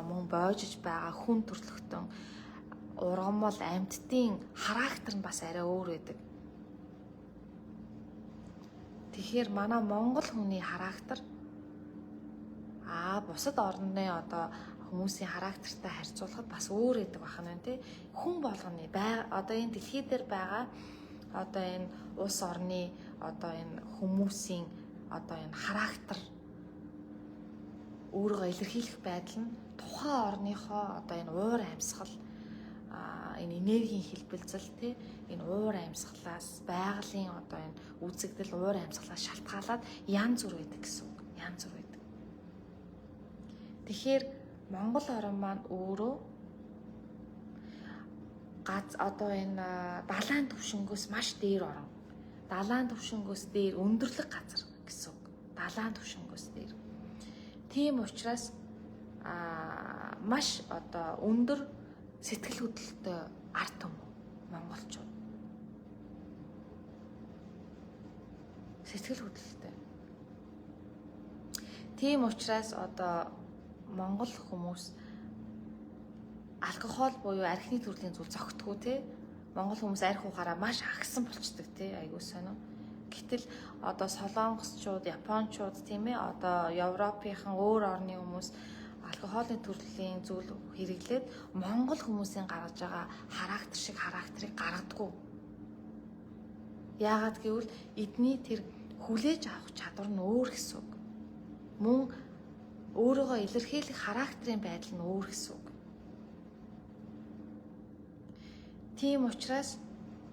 мөн боожж байгаа хүн төрөлхтөн ургамал амьтдын характер нь бас арай өөр байдаг. Тэгэхээр манай Монгол хүний характер бусад орны одоо хүмүүсийн характертай харьцуулахад бас өөр байдаг бахна тий. Хүн болгоны одоо энэ дэлхий дээр байгаа одоо энэ улс орны одоо энэ хүмүүсийн одоо энэ характер өөрийгөө илэрхийлэх байдал нь тухайн орныхоо одоо энэ уур амьсгал энэ энергийн хэлбэлзэл тий энэ уур амьсгалаас байгалийн одоо энэ үзэгдэл уур амьсгалаас шалтгаалаад янз бүр байдаг гэсэн үг. Янз бүр байдаг. Тэгэхээр Монгол орн маань өөрөө одоо энэ далайн түвшингөөс маш дээр орон. Далайн түвшингөөс дээр өндөрлөг газар гэсэн үг. Далайн түвшингөөс дээр. Тийм учраас маш одоо өндөр сэтгэл хөдлөлтөй ард түмэн монголчууд. Сэтгэл хөдлөлтөй. Тийм учраас одоо монгол хүмүүс алкогол буюу архины төрлийн зүйл зогтдгүй тий. Монгол хүмүүс арх ухаараа маш агсан болчдөг тий. Айгуу сонио. Гэтэл одоо солонгосчууд, японочууд тийм ээ одоо Европынхан өөр орны хүмүүс алкоголын төрлийн зүйл хэрэглээд монгол хүмүүсийн гаргаж байгаа характер шиг характерыг гаргадаггүй. Яагаад гэвэл эдний тэр хүлээж авах чадвар нь өөр гэсэн үг. Мөн өөрийгөө илэрхийлэх характерын байдал нь өөр гэсэн үг. Тийм учраас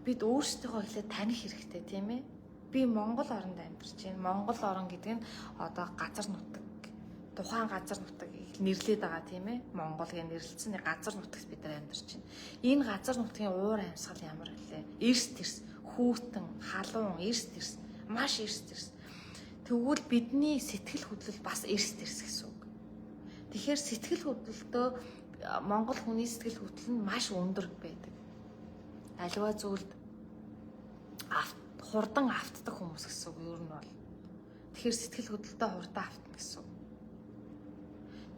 бид өөрсдөө эхлээд таних хэрэгтэй тийм ээ. Би Монгол оронд амьдарч байна. Монгол орн гэдэг нь одоо газар нутаг. Тухайн газар нутгийг нэрлээд байгаа тийм ээ. Монгол гэж нэрлэлсэн газар нутагт бид нар амьдарч байна. Энэ газар нутгийн уур амьсгал ямар гэлээ? Эрс тэрс, хүүтэн, халуун, эрс тэрс, маш эрс тэрс. Тэгвэл бидний сэтгэл хөдлөл бас эрс тэрс гэсэн үг. Тэгэхээр сэтгэл хөдлөлтөө монгол хүний сэтгэл хөдлөл нь маш өндөр байдаг. Аливаа зүйлд хурдан автдаг хүмүүс гэсэн үг ер нь бол. Тэгэхээр сэтгэл хөдлөлтөө хурдан автна гэсэн үг.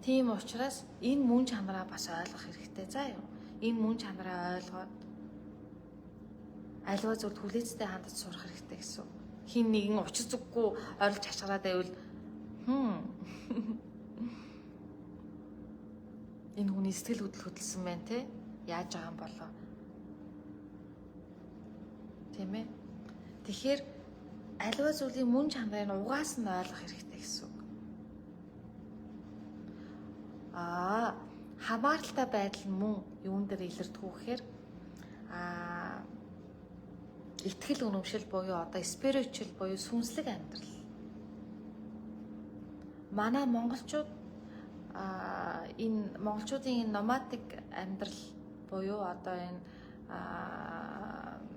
Тийм учраас энэ мөн чанараа бас ойлгох хэрэгтэй. За юу. Энэ мөн чанараа ойлгоод аливаа зүйлд хүлээцтэй хандаж сурах хэрэгтэй гэсэн үг. Хин нэгэн учир зүггүй ойрлж хашгираад байвал энэ хүний сэтгэл хөдлөл хөдөлсөн байна те. Яаж байгаа юм болоо. Тийм ээ. Тэгэхээр аливаа зүйлийн мөн чанарыг угаас нь ойлгох хэрэгтэй гэсэн үг. Хамааралтай байдал нь мөн юун дээр илэрдэг вэ гэхээр итгэл үнэмшил буюу одоо spiritual буюу сүнслэг амьдрал. Манай монголчууд энэ монголчуудын энэ номадик амьдрал буюу одоо энэ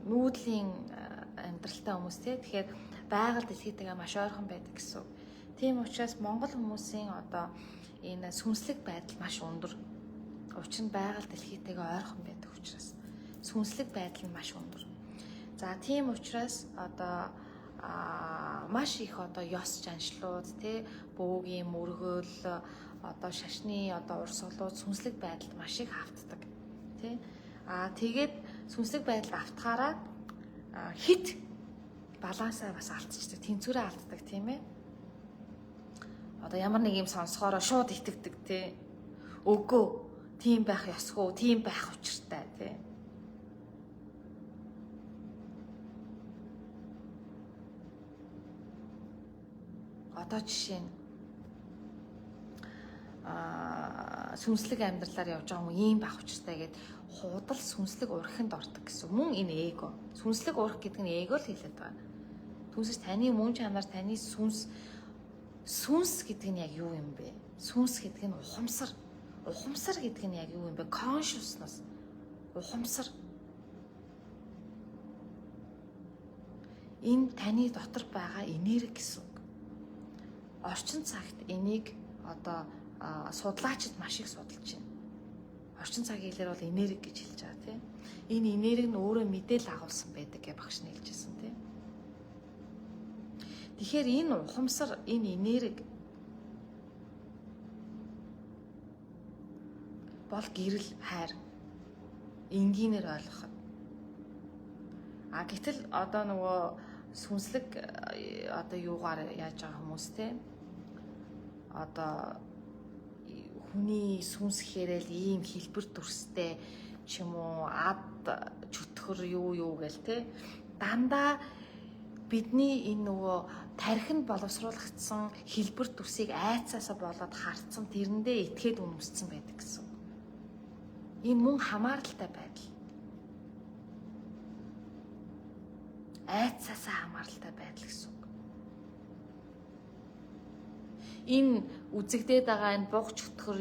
нүүдлийн амьдралтай хүмүүс тий. Тэгэхээр байгаль дэлхийтэйгээ маш ойрхон байдаг гэсэн үг. Тийм учраас монгол хүмүүсийн одоо энэ сүнслэг байдал маш өндөр. Учир нь байгаль дэлхийтэйгээ ойрхон байдаг учраас сүнслэг байдал нь маш өндөр. За тийм учраас одоо маш их одоо ёс жаншлууд тий бөөгийн мөргөл одоо шашны одоо урсгалууд сүнслэг байдалд маш их автдаг тий. Тэгээд сүнслэг байдалд автахаараа хит балансаа бас алдчихдаг, тэнцвэрээ алддаг тийм ээ. Одоо ямар нэг юм сонсохороо шууд итгэдэг тий. Үгүй, тийм байх ёсгүй, тийм байх учиртай тий. Одоо жишээ нь сүнслэг амьдралаар явж байгаа хүн ийм байх учиртай гэд худал сүнслэг урхинд ордог гэсэн. Мөн энэ эго. Сүнслэг урх гэдэг нь эго л хэлээд байгаа. Түүнээс таны мөн чанар, таны сүнс гэдэг нь яг юу юм бэ? Сүнс гэдэг нь ухамсар. Ухамсар гэдэг нь яг юу юм бэ? Consciousness. Ухамсар. Энэ таны дотор байгаа энерги гэсэн үг. Орчин цагт энийг одоо судлаачид маш их судалж байна. Орчин цагийн хэлээр бол энерги гэж хэлж байгаа тийм. Энэ энерги нь өөрөө мэдээлэл агуулсан байдаг гэж багш нь хэлжсэн тийм. Тэгэхээр энэ ухамсар, энэ энерги бол гэрэл, хайр. Энгийнээр ойлгоход. Гэтэл одоо нөгөө сүнслэг одоо юугаар яаж байгаа хүмүүс те одоо хүний сүнс хэрэл ийм хэлбэр төрстэй ч юм уу ад чөтгөр юу гээл те дандаа бидний энэ нөгөө тархинд боловсруулагдсан хэлбэр төрсийг айцаасаа болоод харцсан тэрэндээ итгээд үнэмссэн байдаг гэсэн. Энэ мөн хамааралтай байдал. Айцаасаа хамааралтай байдал гэсэн. Энэ үзэгдээд байгаа энэ буг чөтгөр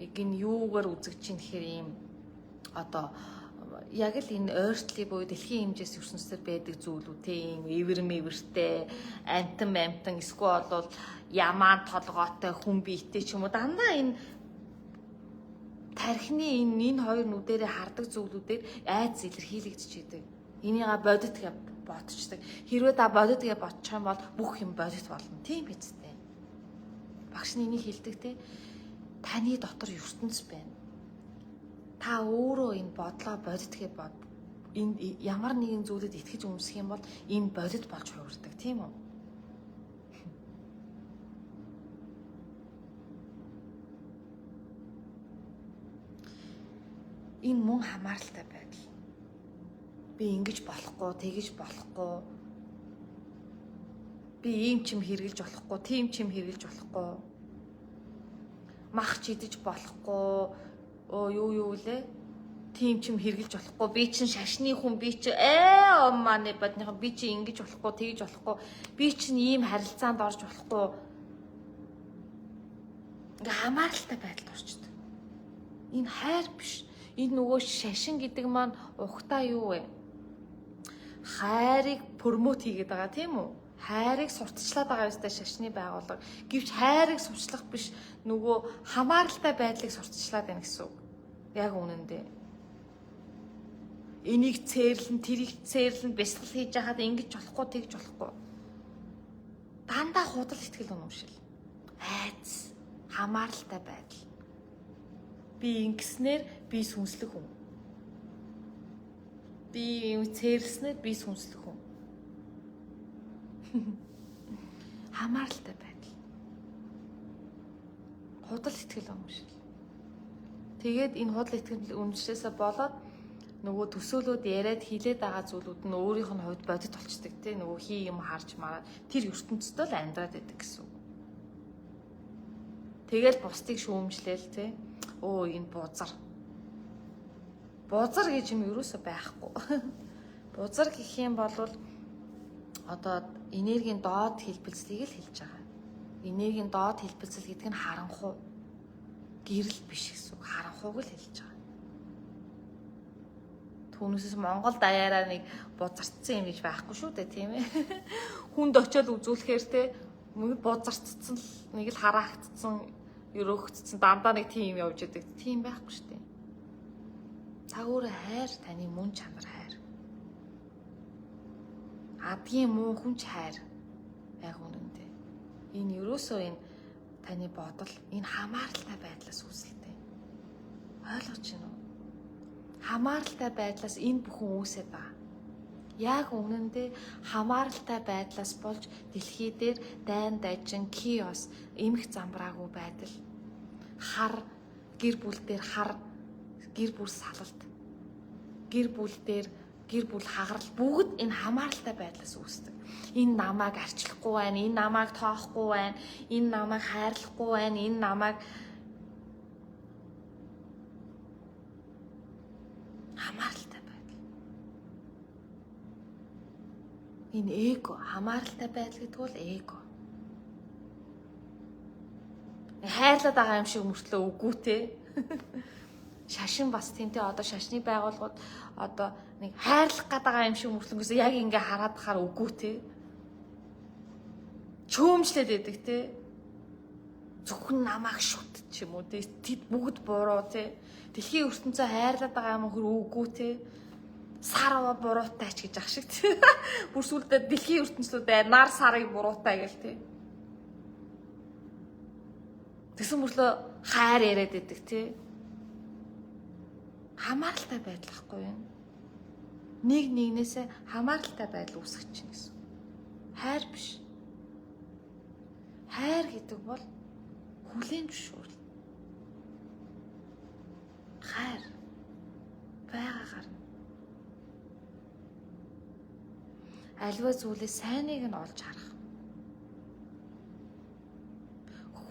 энэ юугаар үзэгдэж чинь гэхээр ийм одоо яг л энэ ойртлын буюу дэлхийн хэмжээс ертөнцийн байдаг зүйлүүд тийм эвэртэй амтан эсвэл бол ямаан толгоотой хүн биетэй ч юм уу дандаа энэ тархины энэ хоёр нүдэрээ хардаг зүйлүүдээр айц илэрхийлэгдэж идэг. Энийга бодит гэж бодчихдаг. Хэрвээ та бодит гэж бодчих юм бол бүх юм бодит болно. Тийм биз дээ. Багш нь энийг хэлдэг те. Таны дотор ертөнц байна. Та өөрөө энэ бодлоо бодит гэж бод. Энд ямар нэгэн зүйлэд итгэж өмсөх юм бол энэ бодит болж хувирдаг, тийм үү? Энэ мөн хамааралтай байдал. Би ингэж болохгүй, тэгэж болохгүй. Би ийм ч юм хэрглэж болохгүй, тийм ч юм хэрглэж болохгүй. Мах чидэж болохгүй. Юу лээ? Тим ч юм хэрглэж болохгүй. Би чинь шашны хүн, би чи манэ бодныхан би чи ингэж болохгүй, тэгж болохгүй. Би чинь ийм харилцаанд орж болохгүй. Ингээ хамааралтай байдалд орчдөг. Энэ хайр биш. Энэ нөгөө шашин гэдэг маань ухтаа юу вэ? Хайрыг промот хийгээд байгаа тийм үү? Хайрыг сурталчлаад байгаа ёстой шашны байгууллага. Гэвч хайрыг сурчлах биш нөгөө хамааралтай байдлыг сурталчлаад байна гэсэн үг. Яг үнэндээ. Энийг цээрлэн, тэрийг цээрлэн бясалгал хийж яхад ингэж болохгүй, тэгж болохгүй. Дандаа худал итгэл үнэмшил. Айц, хамааралтай байдал. Би ингэснээр би сүнслэг хүн. Би цээрлснээр би сүнслэг хүн. Хамааралтай байдал. Худал итгэл үнэмшил. Тэгээд энэ худал итгэл үнэмшлээсээ болоод нөгөө төсөөлөд яриад хилээд байгаа зүйлүүд нь өөрийнх нь хувьд бодит болчдөг тийм нөгөө хий юм харж мараад тэр ертөнцид л амьдраад байдаг гэсэн үг. Тэгэл бусдыг шүүмжлээл тийм энэ бузар. Бузар гэж юм ерөөсөө байхгүй. Бузар гэх юм бол одоо энергийн доод хэлбэлцлийг л хэлж байгаа. Энергийн доод хэлбэлцэл гэдэг нь харанхуй. Гэрэл биш гэсэн үг. Харанхуйг л хэлж байгаа. Түүнээс Монгол даяараа нэг бузартсан юм гэж байхгүй шүү дээ, тийм ээ. Хүнд очиод үзүүлэхээр те бузартцсан л нэг л хараагдсан, өрөөгдсөн дандаа нэг тийм явж идэг. Тийм байхгүй шүү дээ. Та өөрөө хайр, таны мөн чанар хайр. Адгийн муу хүнч хайр. Яг үнэндээ. Энэ ерөөсөө энэ таны бодол, энэ хамааралтай байдлаас үүсэлтэй. Ойлгож байна уу? Хамааралтай байдлаас энэ бүхэн үүсээд байгаа. Яг үнэндээ хамааралтай байдлаас болж дэлхий дээр дайн дажин chaos, эмх замбраагүй байдал. Хар, гэр бүл дээр хар, гэр бүл салалт. Гэр бүл хагарал бүгд энэ хамааралтай байдлаас үүсдэг. Энэ намайг арчлахгүй байна, энэ намайг тоохгүй байна, энэ намайг хайрлахгүй байна, энэ намайг хамааралтай байдал. Энэ эго, хамааралтай байдал гэдэг бол эго. Хайрлаад байгаа юм шиг мөртлөө үгүй те. Шашин бас тэнтэй одоо шашны байгууллагууд одоо нэг хайрлах гэдэг юм шиг мөртлөнгөөс яг ингээ хараад хахаар үгүй те. Чөөмжлээд байдаг те. Зөвхөн намайг шүт ч юм уу те. Тэд бүгд буруу те. Дэлхийн ертөнцөө хайрлаад байгаа юм хөр үгүй те. Сар аваа буруутай ч гэж ах шиг те. Бүр сүлдээ дэлхийн ертөнцлүүдээ нар сарыг буруутай гэл те. Тэгсэн мөрлөө хайр яриад байдаг те. Хамааралтай байдал гэхгүй юу? Нэг нэгнээсээ хамааралтай байдал үүсгэж чинь гэсэн. Хайр биш. Хайр гэдэг бол хүлээн зөвшөөрөл. Хайр байгаа гарна. Аливаа зүйлээс сайныг нь олж харах.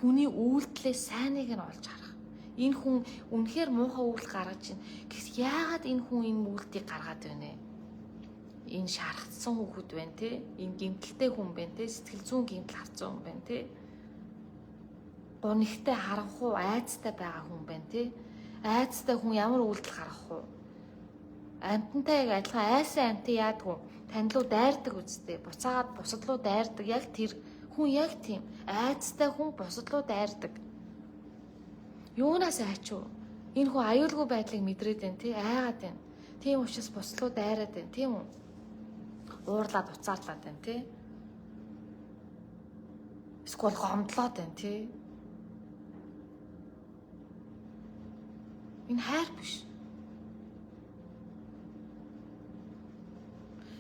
Хүний үйлдэлээс сайныг нь олж харах. Энэ хүн үнэхээр муухай үйлдэл гаргаж байна. Гэхдээ яагаад энэ хүн энэ үйлдэлийг гаргаад байна вэ? Энэ шархтсан хүүхэд байна те. Энэ гэмтэлтэй хүн байна те. Сэтгэл зүйн гэмтэл харцсан хүн байна те. Гунигтай харанхуй айцтай байгаа хүн байна те. Айцтай хүн ямар үйлдэл гаргах вэ? Амтантай яг адилхан айсан амтан яадгүй. Тань руу дайрдаг үсттэй. Буцаагаад бусад руу дайрдаг. Яг тэр хүн яг тийм. Айцтай хүн бусад руу дайрдаг. Юунаас айч вэ? Энэ хүн аюулгүй байдлыг мэдрээд байна тий. Айгаад байна. Тийм учраас бусад руу дайраад байна. Тийм үү? Уурлаад уцаарлаад байна тий. Эсвэл гомдлоод байна тий. Энэ хайр биш.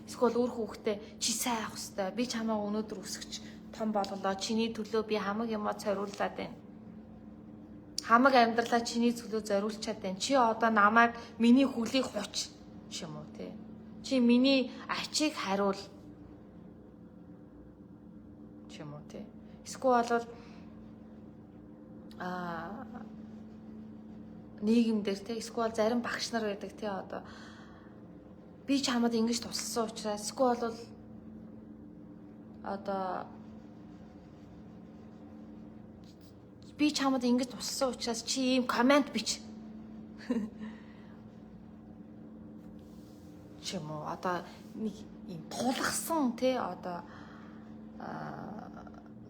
Эсвэл өөр хүүхдээ чи сайн авах хэвээр би чамаа өнөөдөр өсгөж том болголоо чиний төлөө би хамаг юмаа зориуллаад байна. Хамаг амьдралаа чиний төлөө зориулчаад байна. Чи одоо намайг миний хүлийг хуч ч юм уу те. Чи миний ачийг хариул ч юм уу те. Эсвэл бол нийгэмдэр те эсвэл зарим багш нар байдаг те одоо би чамд ингэж тусалсан учраас эсвэл бол одоо би чамд ингэж тусалсан учраас чи ийм комент бич. ч юм уу одоо нэг ийм тулгсан те одоо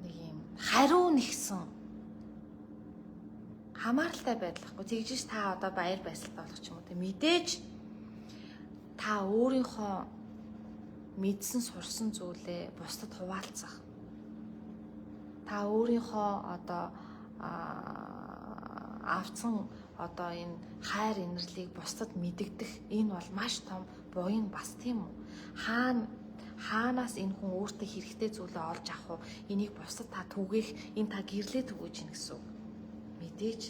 нэг ийм хариу нэгсэн хамааралтай байдлахгүй тэгжиж та одоо баяр баясгалтай болох ч юм уу те мэдээж та өөрийнхөө мэдсэн сурсан зүйлээ бусдад хуваалцах. Та өөрийнхөө одоо авцсан одоо энэ хайр инэрлийг бусдад мэдэгдэх энэ бол маш том буян бас тийм үү? Хаанаас энэ хүн өөртөө хэрэгтэй зүйлээ олж авах вэ? Энийг бусдад та түгээх, энэ та гэрлээ түгэж ийн гэсэн үг. Мэдээж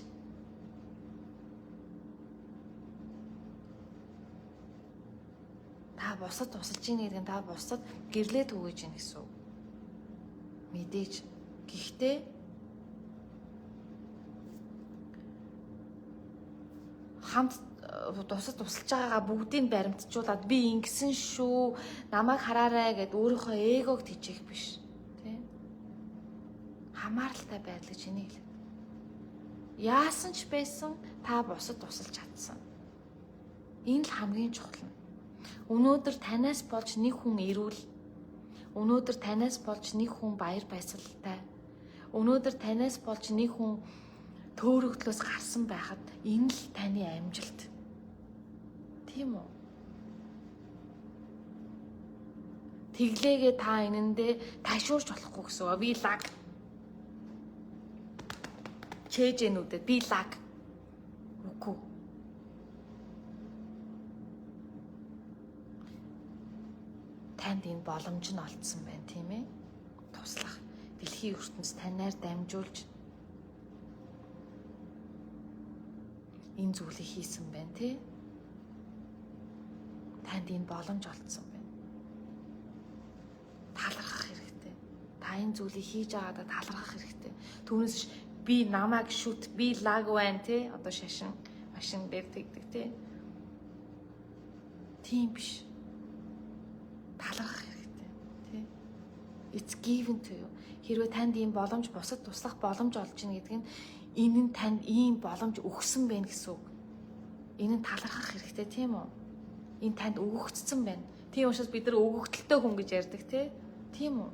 та бусад тусалж ийн гэдэг нь та бусдад гэрлээ түгэж ийн гэсэн үг. Мэдээж гэхдээ хамт тусалж байгаагаа бүгдийг баримтжуулаад би ингэсэн шүү, намайг хараарай гэд өөрийнхөө эгог тэжээх биш, тий? Хамааралтай байдал гэж энийг хэлээ. Яасан ч байсан та бусад тусалж чадсан. Энэ л хамгийн чухал нь. Өнөөдөр танаас болж нэг хүн ирүүл. Өнөөдөр танаас болж нэг хүн баяр баясгалтай. Өнөөдөр танаас болж нэг хүн төөрөгдлөөс гарсан байхад энэ л таны амжилт. Тийм үү? Тэглээгээ та энэндээ ташуурч болохгүй гэсэн үг. Би лаг. Чэжэнүүдэд би лаг. Үгүй. Танд энэ боломж нь олдсон байна, тийм ээ? Туслах. Дэлхийн ертөнц танаар дамжуулж энэ зүйлийг хийсэн байна, тий? Танд энэ боломж олдсон байна. Талархах хэрэгтэй. Та энэ зүйлийг хийж байгаадаа талархах хэрэгтэй. Түүнээс би намайг шүт, би лаг байна, тий? Одоо шашин, машин дээр тэгдэг, тий? Тийм биш. Талархах хэрэгтэй, тий? It's given to you. Хэрвээ танд ийм боломж бусад туслах боломж олж ийн гэдэг нь энэ нь танд ийм боломж өгсөн байна гэсэн үг. Энэ нь талархах хэрэгтэй, тийм үү? Энэ танд өгөгдсөн байна. Тийм учраас бид нар өгөгдөлтөй хүн гэж ярьдаг, тийм үү?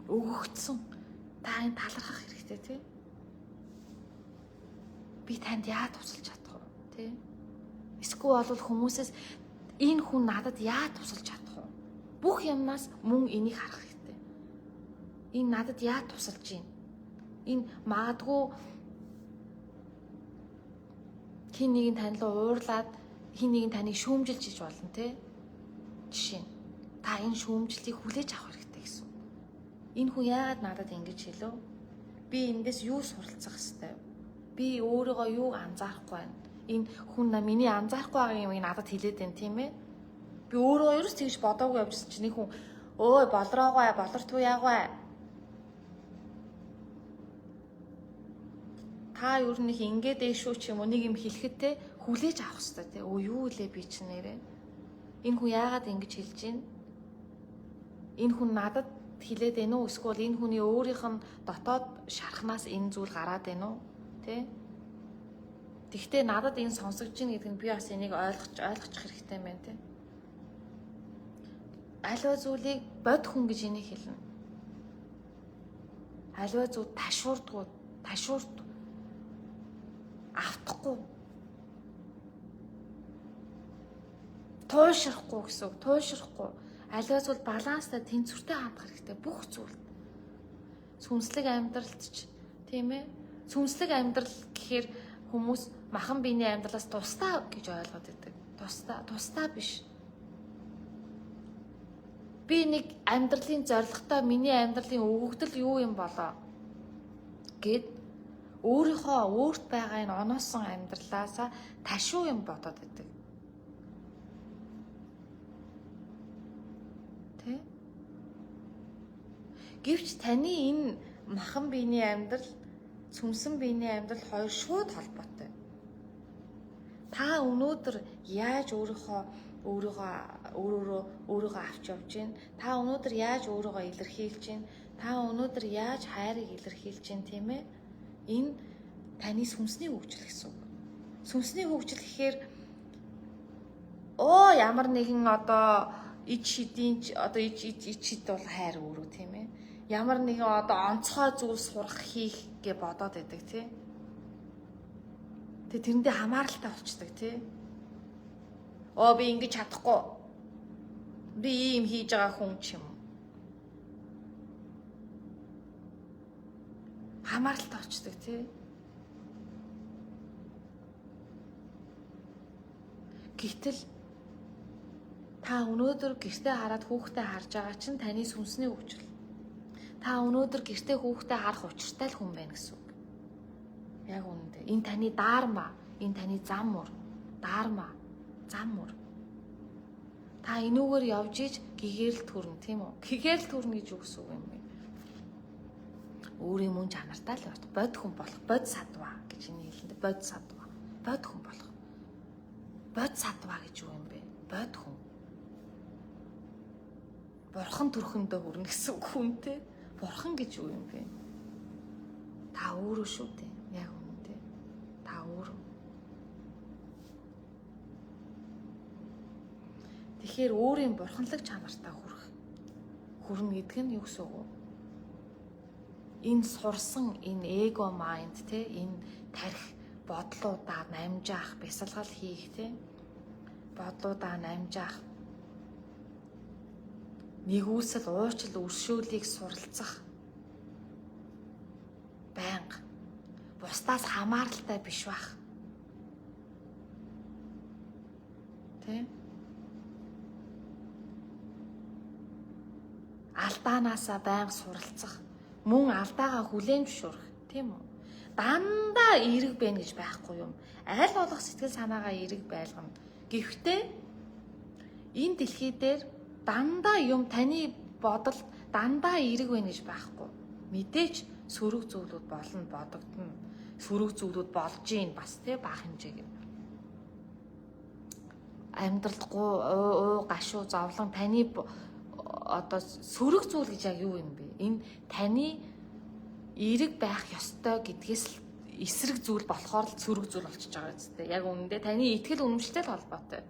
Өгөгдсөн. Та энэ талархах хэрэгтэй, тий? Би танд яа тусалж чадах вэ, тий? Эсвэл бол хүмүүсээс энэ хүн надад яа тусалж чадах вэ? Бүх юмнаас мөн энийг харах хэрэгтэй. Энэ надад яа тусалж байна? Энэ магадгүй хин нэгэн тань руу уурлаад хин нэгэн таныг шүүмжилж иж болно те. Жишээ нь та энэ шүүмжлэлийг хүлээж авах хэрэгтэй гэсэн. Энэ хүн яагаад надад ингэж хэлв? Би эндээс юу суралцах ёстой? Би өөрийгөө юу анзаарахгүй байна? Энэ хүн миний анзаарахгүй байгаа юмыг надад хэлээд байна тийм ээ? Би өөрөө ерөөс тэгж бодоогүй явжсэн чинь хүн өө болроогой, болортгүй яагай. Та юу нэг ингээд ээ шүү ч юм уу нэг юм хэлэхэд те хүлээж авах ёстой те. Өө юу илээ би ч нэрээ. Энэ хүн яагаад ингэж хэлж байна? Энэ хүн надад хэлээд байна уу? Эсвэл энэ хүний өөрийнх нь дотоод шархнаас энэ зүйл гараад байна уу? Тэ? Тэгвэл надад энэ сонсогдож байна гэдэг нь би бас энийг ойлгочих хэрэгтэй юм байна те. Аливаа зүйлийг бод хүн гэж энийг хэлнэ. Аливаа зүйл ташуурдгүй, автахгүй. Туушрахгүй гэсэн үг, туушрахгүй. Аливаа зүйл баланстай тэнцвэртэй хандах хэрэгтэй бүх зүйлд. Сүнслэг амьдралд ч тийм ээ. Сүнслэг амьдрал гэхээр хүмүүс махан биений амьдралаас тусдаа гэж ойлгоод байдаг. Тусдаа биш. Би нэг амьдралын зорилготой миний амьдралын өгөгдөл юу юм болоо гэд өөрийнхөө өөрт байгаа энэ оноосон амьдралаасаа ташуу юм бодоод байдаг. Тэ? Гэвч таны энэ махан биений амьдрал, сүнсэн биений амьдрал хоёр шууд холбоотой. Та өнөөдөр яаж өөрийгөө авч явж гин? Та өнөөдөр яаж өөрийгөө илэрхийлж гин? Та өнөөдөр яаж хайрыг илэрхийлж гин тийм ээ? Энэ таны сүнсний хөгжил гэсэн үг. Сүнсний хөгжил гэхээр ямар нэгэн одоо ид шид бол хайр өөрөө тийм ээ. Ямар нэгэн одоо онцгой зүйл сурах хийх гэж бодоод байдаг тийм. Тэгээ тэрэндээ хамааралтай болчдаг тийм. Би ингэж чадахгүй. Би ийм хийж байгаа хүн ч юм. Хамааралтай болчдаг тийм. Гэтэл та өнөөдөр гэртээ хараад хүүхдээ харж байгаа чинь таны сүнсний хөгжил. Та өнөөдөр гэртээ хүүхдээ харах учиртай л хүн байна гэсэн үг. Яг үнэндээ энэ таны даарма, энэ таны зам мөр, даарма, зам мөр. Та энүүгээр явж иж гэгэрэл төрнө тийм үү? Гэгэрэл төрнө гэж юу гэсэн үг юм бэ? Өөрийн мөн чанартай л бод хүн болох, бод садва гэж энэ хэлэндээ бод садва. Бод хүн болох. Бод садва гэж юу юм бэ? Бод хүн. Бурхан төрхөндөө хүрнэ гэсэн үг хүнтэй. Бурхан гэж юу юм бэ? Та өөрөө шүү дээ. Яг үнэндээ. Та өөрөө. Тэгэхээр өөрийн бурханлаг чанартаа хүрнэ гэдэг нь юу гэсэн үг вэ? Энэ сурсан энэ эго майнд те энэ тарих бодлуудаа намжаах, бясалгал хийх те бодлуудаа намжаах, нэгүсэл уучлал өршөөлийг суралцах, байнга бусдаас хамааралтай биш байх. Тэ? Алдаанаасаа байнга суралцах, мөн алдаагаа хүлээн зөвшөөрөх, тийм үү? Дандаа эерэг байна гэж байхгүй юм. Аль болох сэтгэл санаагаа эерэг байлгана. Гэхдээ энэ дэлхий дээр дандаа юм таны бодолд дандаа эерэг байна гэж байхгүй. Мэдээж сөрөг зүйлүүд болно, бодогдно. Сөрөг зүйлүүд болж ийн бас тий бага хэмжээгээр. Амьдралд гашуу зовлон таны одоо сөрөг зүйл гэж яг юу юм бэ? Энэ таны эерэг байх ёстой гэдгээс л эсрэг зүйл болохоор л сөрөг зүйл болчихж байгаа үстэй. Яг үнэндээ таны итгэл үнэмшилтэй л холбоотой.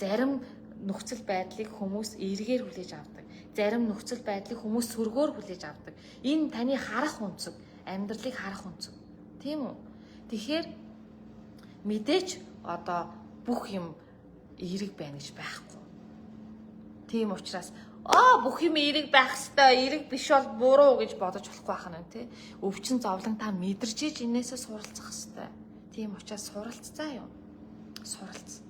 Зарим нөхцөл байдлыг хүмүүс эргээр хүлээж авдаг. Зарим нөхцөл байдлыг хүмүүс сөргөөр хүлээж авдаг. Энэ таны харах үнцэг, амьдралыг харах үнцэг. Тийм үү? Тэгэхээр мэдээч одоо бүх юм эерэг байна гэж байхгүй. Тийм учраас бүх юм эерэг байх хэвээр эерэг биш бол буруу гэж бодож болохгүй байх нь тий. Өвчин зовлон та мэдэрч иж энээсээ суралцах хэвээр. Тийм учраас суралцгаа юу? Суралц.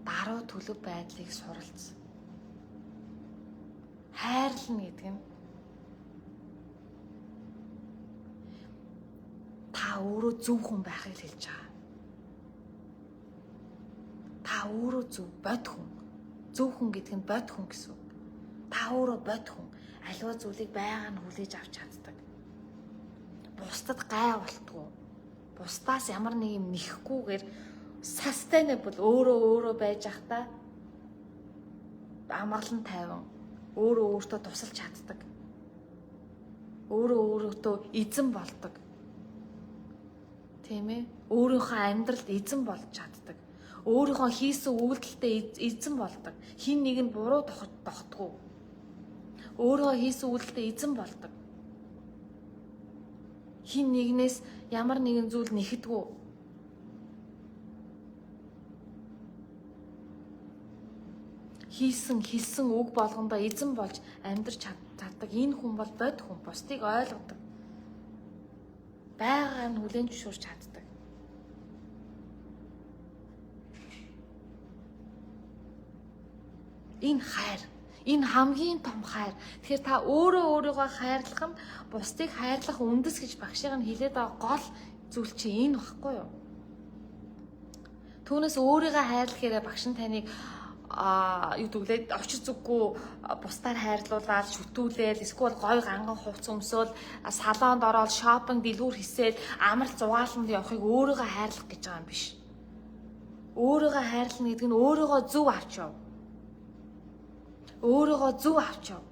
Даруй төлөв байдлыг суралц. Хайрлна гэдэг нь та өөрөө зөв хүн байхыг хэлж байгаа. Та өөрөө зөв бод хүн. Зөв хүн гэдэг нь бод хүн гэсэн үг. Та өөрөө бод хүн. Аливаа зүйлийг байнга нь хүлээж авч чаддаг. Бусдад гай болтгоо. Бусдаас ямар нэг юм нэхгүйгээр sustainable өөрөө байж ахта амгалан тайван өөртөө тусалж чаддаг. Өөртөө эзэн болдог. Тийм ээ? Өөрийнхөө амьдралд эзэн болж чаддаг. Өөрийнхөө хийсэн үйлдэлтэй эзэн болдог. Хин нэг нь буруу тогтдоггүй. Өөрөө хийсэн үйлдэлтэй эзэн болдог. Хин нэгнээс ямар нэгэн зүйл нэхэдгүй. Хэлсэн үг болгондоо эзэн болж амьдрч чаддаг. Энэ хүн бол бод хүн. Бусдыг ойлгодог. Байгааг нь хүлээн зөвшөөрч чаддаг. Энэ хайр. Энэ хамгийн том хайр. Тэгэхээр та өөрийгөө хайрлах нь бусдыг хайрлах үндэс гэж багшиг нь хэлээд байгаа гол зүйл чинь энэ багхгүй юу? Түүнээс өөрийгөө хайрлахаараа багш нь таныг юу гэвэл очир зүггүй бусдаар хайрлуулаад шүтүүлээл эсвэл гой ганган хувц өмсөөл салонд ороод шопинг дэлгүүр хийсэл амралт зугааланд явахыг өөрийгөө хайрлах гэж байгаа юм биш. Өөрийгөө хайрлах гэдэг нь өөрийгөө зөв авч яв. Өөрийгөө зөв авч яв.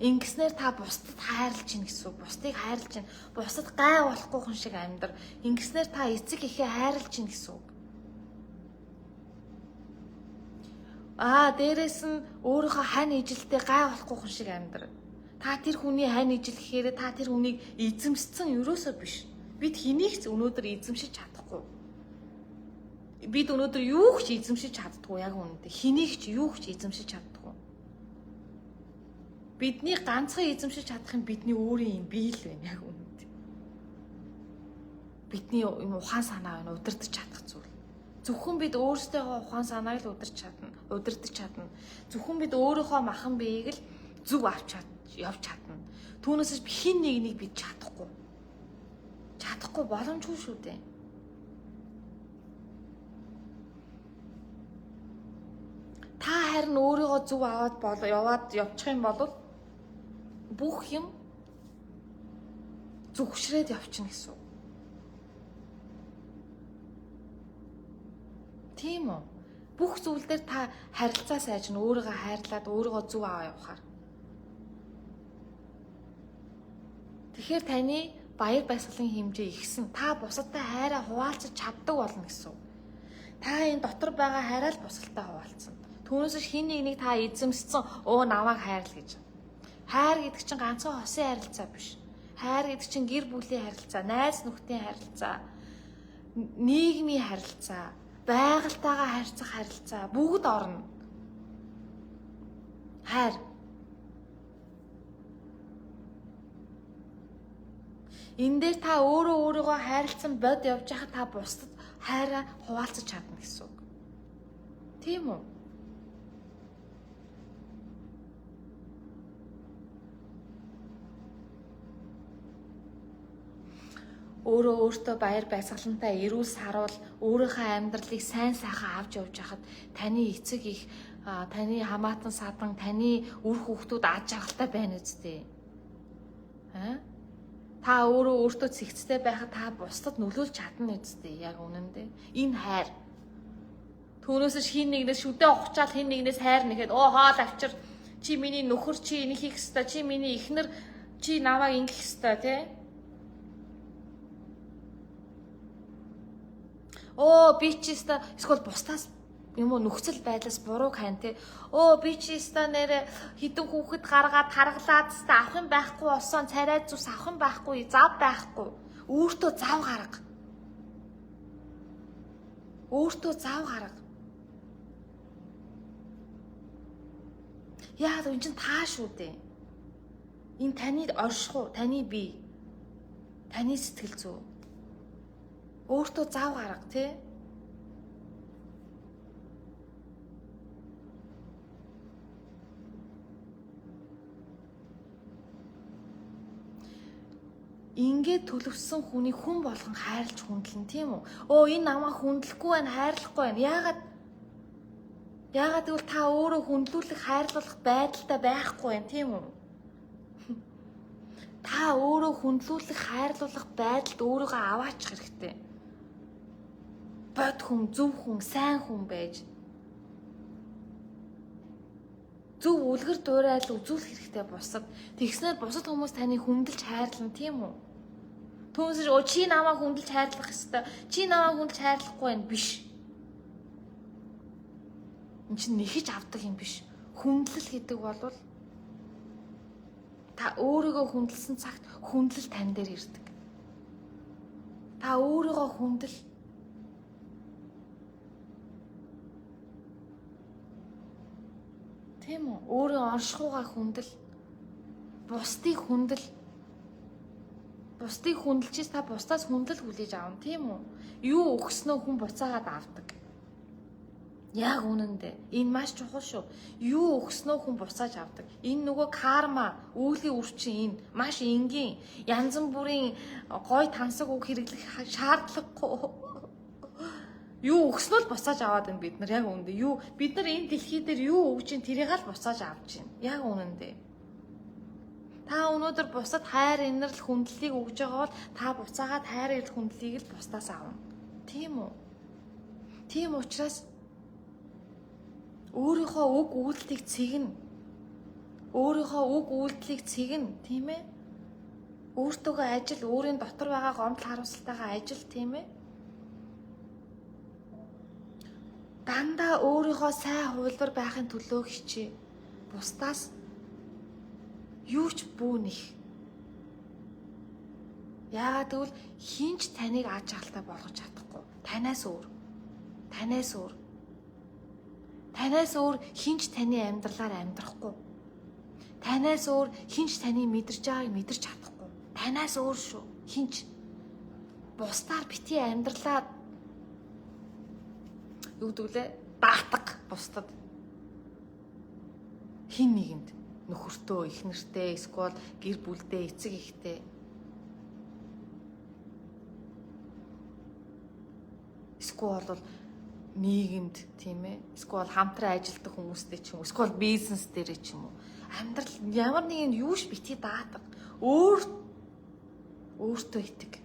Ингэснээр та бусдад хайрлаж чинь гэсэн үг. Бусдыг хайрлаж чинь. Бусдад гай болохгүй хүн шиг амьдр. Ингэснээр та эцэг эхээ хайрлаж чинь гэсэн үг. Дээрээс нь өөрийнхөө хань ижилтэй гай болохгүй хүн шиг амьдр. Та тэр хүний хань ижилхэхээр та тэр хүнийг эзэмссэн ерөөсөө биш. Бид хэнийг ч өнөөдөр эзэмшиж чадахгүй. Бид өнөөдөр юу ч эзэмшиж чаддгүй яг үнэндээ. Хэнийг ч юу ч эзэмшиж чаддгүй. Бидний ганцхан эзэмшиж чадах нь бидний өөрийн юм бие л байна яг үнэндээ. Бидний юм ухаан санаа байна удирдах чадах зүйл. Зөвхөн бид өөрсдийнхөө ухаан санааг л удирдах чадна. Зөвхөн бид өөрийнхөө махан биеийг л зөв авч явж чадна. Түүнээс хин нэгнийг бид чадахгүй. Чадахгүй боломжгүй шүү дээ. Та харин өөрийгөө зөв аваад яваад явчих юм бол бүх юм зүгшрээд явчихна гэсэн үг. Тийм үү? Бүх зүйл дээр та харилцаа сайжна, өөрийгөө хайрлаад өөрийгөө зөв аваа явахаар. Тэгэхээр таны баяр баясгалан хэмжээ ихсэн. Та бусадтай хайраа хуваалцаж чаддаг болно гэсэн үг. Та энэ дотор байгаа хайраа л бусадтай хуваалцсан. Түүнээс хин нэг та эзэмссэн намайг хайрл гэж. Хайр гэдэг чинь ганцхан хосын харилцаа биш. Хайр гэдэг чинь гэр бүлийн харилцаа, найз нөхдийн харилцаа, нийгмийн харилцаа, байгальтайгаа харьцах харилцаа бүгд орно. Хайр. Энэ дээр та өөрийгөө хайрлсан бод явж байхад та бусдад хайраа хуваалцаж чадна гэсэн үг. Тийм үү? Өөртөө баяр баясгалантай эрүүл саруул өөрийнхөө амьдралыг сайн сайхан авч явж хахад таны эцэг их таны хамаатан садан таны үр хүүхдүүд аж аргалтай байна үсттэй. Та өөртөө цэгцтэй байхад та бусдад нөлөөлж чадна үсттэй яг үнэндээ. Энэ хайр. Түүнээс хин нэгнээс шүдэ ухчаал хин нэгнээс хайр нэхэд хоол авчир чи миний нөхөр чи энийг хийх ёстой чи миний эхнэр чи намайг ингэх ёстой тий. Би чи эсвэл бусдаас юм уу нөхцөл байдлаас бурууг хань те. Би чи нэрэ хідэн хүүхэд гаргаад харгалаад авах юм байхгүй болсон царай зүс авах юм байхгүй зав байхгүй. Өөртөө зав гарга. Өөртөө зав гарга. Яагаад энэ чинь таа шүү дээ. Энэ таны оршихуй, таны бие, таны сэтгэл зүй. Өөртөө зав гарга тий. Ингээд төлөвсөн хүнийг хүн болгон хайрлж хүндлэн тийм үү? Энэ намайг хүндлэхгүй байна, хайрлахгүй байна. Яагаад гэвэл та өөрөө хүндлүүлэх, хайрлуулах байдалтай байхгүй байна, тийм үү? Та өөрөө хүндлүүлэх, хайрлуулах байдалд өөрийгөө аваачих хэрэгтэй. Бод хүн, зөв хүн, сайн хүн байж зөв үлгэр дуурайлал үзүүлэх хэрэгтэй бусад. Тэгснээр бусад хүмүүс таныг хүндэлж хайрлана, тийм үү? Түүнээс чи намайг хүндэлж хайрлах ёстой. Чи намайг хүндэлж хайрлахгүй байна биш. Энд чинь нэхэж авдаг юм биш. Хүндлэл гэдэг бол та өөрийгөө хүндэлсэн цагт хүндлэл тань дээр ирдэг. Та өөрийгөө хүндэл. Тийм үү? Өөрийн оршихуйгаа хүндэл. Бусдыг хүндэл. Бусдыг хүндэлчихээс та бусдаас хүндэл хүлээж аавна, тийм үү? Юу өгснөө хүн буцаагаад авдаг. Яг үнэндээ энэ маш чухал шүү. Юу өгснөө хүн буцааж авдаг. Энэ нөгөө карма, үүлийн үрчин энэ маш энгийн. Янз бүрийн гой тансаг үг хэрэглэх шаардлагагүй. Юу өгснөө л буцааж аваад байна бид нар яг үнэндээ. Бид нар энэ дэлхий дээр юу өгч ин тэрийг л буцааж авч байна. Яг үнэндээ. Та өнөөдөр бусад хайр инэрл хүндлэлийг өгж байгаа бол та буцаагаад хайр инэрл хүндлэлийг л бусдаас авна. Тийм үү? Тийм учраас өөрийнхөө үг үйлдэлийг цэгнэ. Өөрийнхөө үг үйлдэлийг цэгнэ, тийм ээ? Өөртөөгөө ажил, өөрийн дотор байгаа гомдол харамсалтайгаа ажил, тийм ээ? Дандаа өөрийнхөө сайн хувилбар байхын төлөө хичээ. Бусдаас юу ч бүүнэх. Яагаад гэвэл хинч таныг аж ахалтай болгож чадахгүй. Танаас өөр. Танаас өөр хинч таны амьдралаар амьдрахгүй. Танаас өөр хинч таны мэдэрч байгааг мэдэрч чадахгүй. Танаас өөр шүү. Хинч. Бусдаар бити амьдралаа юу гэдгэлээ даатах бусдад. Хин нэгэнд нөхөртөө, эхнэртээ, эсвэл гэр бүлдээ, эцэг эхтэй. Эсвэл бол нийгэмд тийм ээ. Эсвэл хамтран ажилладаг хүмүүстэй ч юм уу, эсвэл бизнес дээр ч юм уу. Амьдрал ямар нэгэн юуш бити даатах. Өөртөө итэг.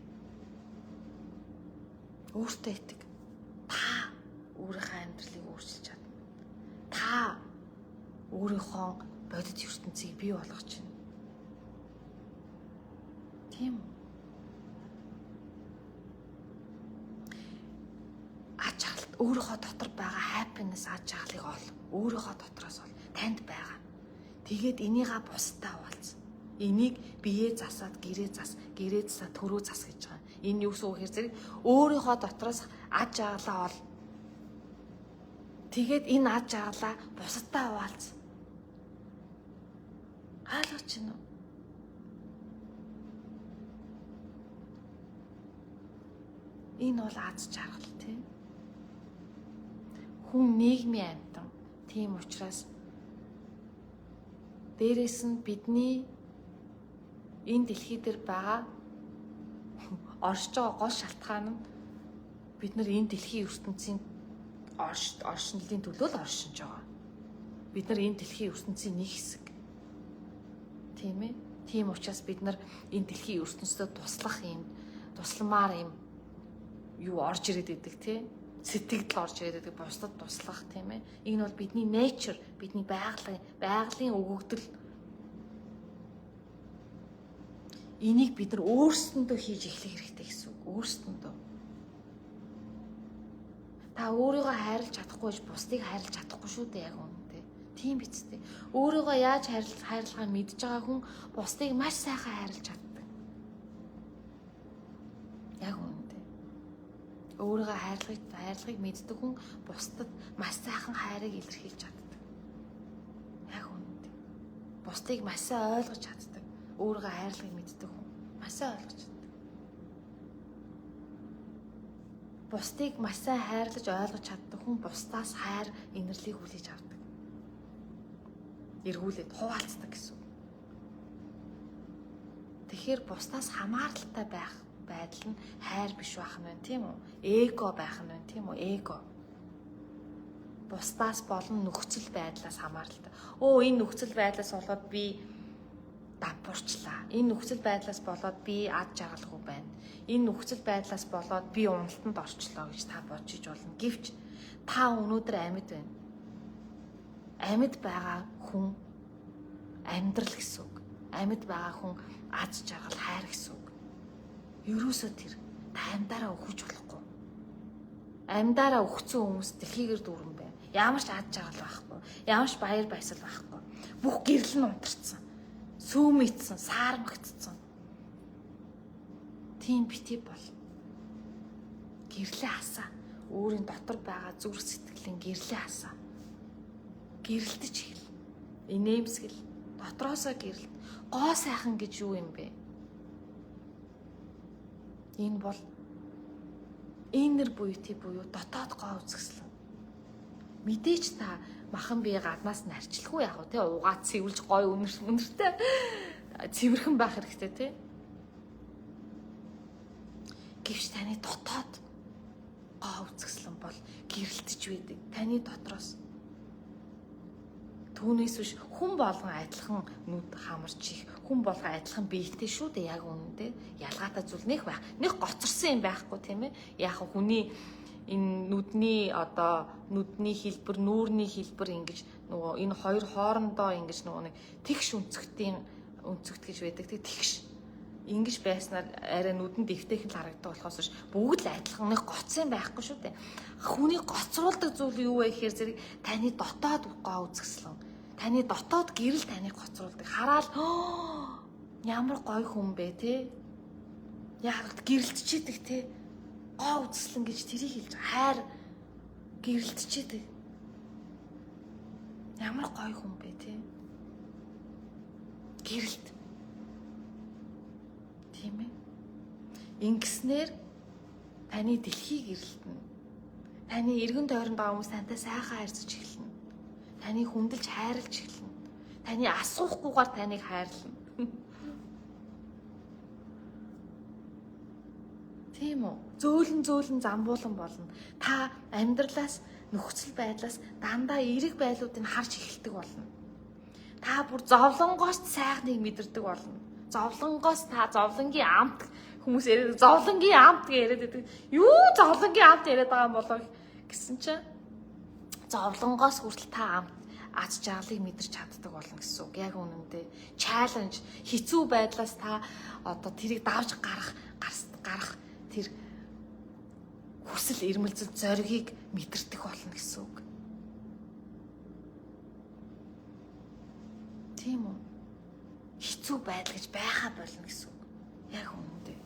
Та өөрийнхөө амьдралыг өөрчилж чадна. Та өөрийнхөө бодит ертөнцийг бий болгож байна. Тийм үү? Аж ахалт өөрийнхөө дотор байгаа happiness аж ахлыг ол. Өөрийнхөө дотроос бол танд байгаа. Тэгээд энийгээ бусдаа хуваалц. Энийг биеэ засаад гэрээ засаад төрөө зас гэж байгаа. Энэ юу гэсэн үг хэрэг өөрийнхөө дотроос аж ахлаа ол. Тэгээд энэ аж ахлаа бусдаа хуваалц. Ойлгож байна уу? Энэ бол аз жаргал тийм. Хүн нийгмийн амьтан. Тийм учраас дээрэс нь бидний энэ дэлхий дээр байгаа оршиж байгаа гол шалтгаан нь бид нар энэ дэлхийн ертөнцийн оршинлын төлөө л оршинж байгаа. Бид нар энэ дэлхийн ертөнцийн нэг хэсэг. Тийм ээ? Тийм учраас бид нар энэ дэлхийн ертөнцид тусламаар юм юу орж ирээд байдаг тий? Сэтгэл орж ирээд байдаг, бусдад туслах тийм ээ? Энэ бол бидний nature, бидний байгалийн өгөгдөл. Энийг бид нар өөрсдөндөө хийж эхлэх хэрэгтэй гэсэн үг. Өөрсдөндөө. Та өөрийгөө хайрлаж чадахгүй ч бусдыг хайрлаж чадахгүй шүү дээ яг үнэндээ. Тийм биз дээ. Өөрийгөө яаж хайрлахаа мэдж байгаа хүн бусдыг маш сайхан хайрлаж чаддаг. Яг үнэндээ. Өөрийгөө хайрлагыг мэддэг хүн бусдад маш сайхан хайрыг илэрхийлж чаддаг. Яг үнэндээ. Бусдыг маш сайн ойлгож чаддаг. Өөрийгөө хайрлагыг мэддэг хүн маш сайн ойлгож чаддаг. Бусдыг маш сайн хайрлаж ойлгож чаддаг хүн бусдаас хайр инэрлийг хүлээж авдаг. Эргүүлээд хуваалцдаг гэсэн. Тэгэхээр бусдаас хамааралтай байх байдал нь хайр биш байх нь байна, тийм үү? Эго байх нь байна, тийм үү? Эго. Бусдаас болон нөхцөл байдлаас хамааралтай. Энэ нөхцөл байдлаас болоод би давпуурчлаа. Энэ нөхцөл байдлаас болоод би ад жаргалгүй байна. Энэ нөхцөл байдлаас болоод би уналтанд орчлоо гэж та бодчих болно. Гэвч та өнөөдөр амьд байна. Амьд байгаа хүн амьдрал гэсэн үг. Амьд байгаа хүн ад жаргал хайр гэсэн үг. Ерөөсөө тэр та амьдараа өгч болохгүй. Амьдараа өгсөн хүмүүс дэлхийгээр дүүрэн байна. Ямар ч ад жаргал байхгүй. Ямар ч баяр баясгал байхгүй. Бүх гэрэл нь унтарсан. Сүүмэйтсэн, саармагдсан. Тийм бити бол. Гэрлээ хасаа. Өөрийн дотор байгаа зүрх сэтгэлийн гэрлээ хасаа. Гэрэлтэж хэл. Инээмсгэл. Дотроосоо гэрэлт. Гоо сайхан гэж юу юм бэ? Энэ бол иннер буюу дотоод гоо үзэсгэлэн. Мэдээж та махан бие гаднаас нь арчлахгүй яах вэ? Угаад цэвэрлж гой үнэртэй цэвэрхэн байх хэрэгтэй тий. Гэвч таны дотоод гоо үзэсгэлэн бол гэрэлтэж байдаг. Таны дотроос түүнээс биш хүн болгон адилхан нүд хамарч их, хүн болгон адилхан биетэй шүү дээ яг үнэндээ. Ялгаатай зүйл нэг байх. Нэг гоцорсон юм байхгүй тийм ээ. Яг хүний энэ нүдний нүдний хэлбэр, нүүрний хэлбэр ингэж нөгөө энэ хоёр хоорондоо ингэж нөгөө нэг тэгш өнцөгт гэж байдаг. Тэгш ингэж байснаар арай нүдэнд эвтэйхэн л харагддаг болохоос ш бүгд л адилхан нэг гоцсон байхгүй шүү дээ. Хүний гоцруулдаг зүйл юу вэ гэхээр зэрэг таны дотоод гоо үзэсгэлэн. Таны дотоод гэрэл таныг гоцруулдаг. Хараад ямар гоё хүн бэ те. Яг гэрэлтчихэд те. Гоо үзэсгэлэн гэж тэрийг хэлж хайр гэрэлтчихэд. Ямар гоё хүн бэ те. Гэрэлт. Тийм ээ. Ингэснээр таны дэлхий гэрэлтэнэ. Таны эргэн тойронд байгаа хүмүүс тантай сайхан харьцаж эхэлнэ. Таныг хүндэлж хайрлаж эхэлнэ. Таны асуухгүйгээр таныг хайрлана. Тийм үү? Зөөлөн замбуулан болно. Та амьдралаас нөхцөл байдлаас дандаа эерэг байлуудыг харж эхэлдэг болно. Та бүр зовлонгоос сайхныг мэдэрдэг болно. Зовлонгоос та зовлонгийн амт хүмүүс яриад зовлонгийн амт гэж яриад байдаг. Юу зовлонгийн амт яриад байгаа юм болоо гэсэн чинь зовлонгоос хүртэл та амт ад жаргалыг мэдэрч чаддаг болно гэсэн үг. Яг үнэндээ чаленж хэцүү байдлаас та тэрийг давж гарах тэр хүсэл эрмэлзэл зоригийг мэдэрдэг болно гэсэн үг. Тийм үү? Хэцүү байдал гэж байхаа болно гэсэн үг. Яг үнэндээ.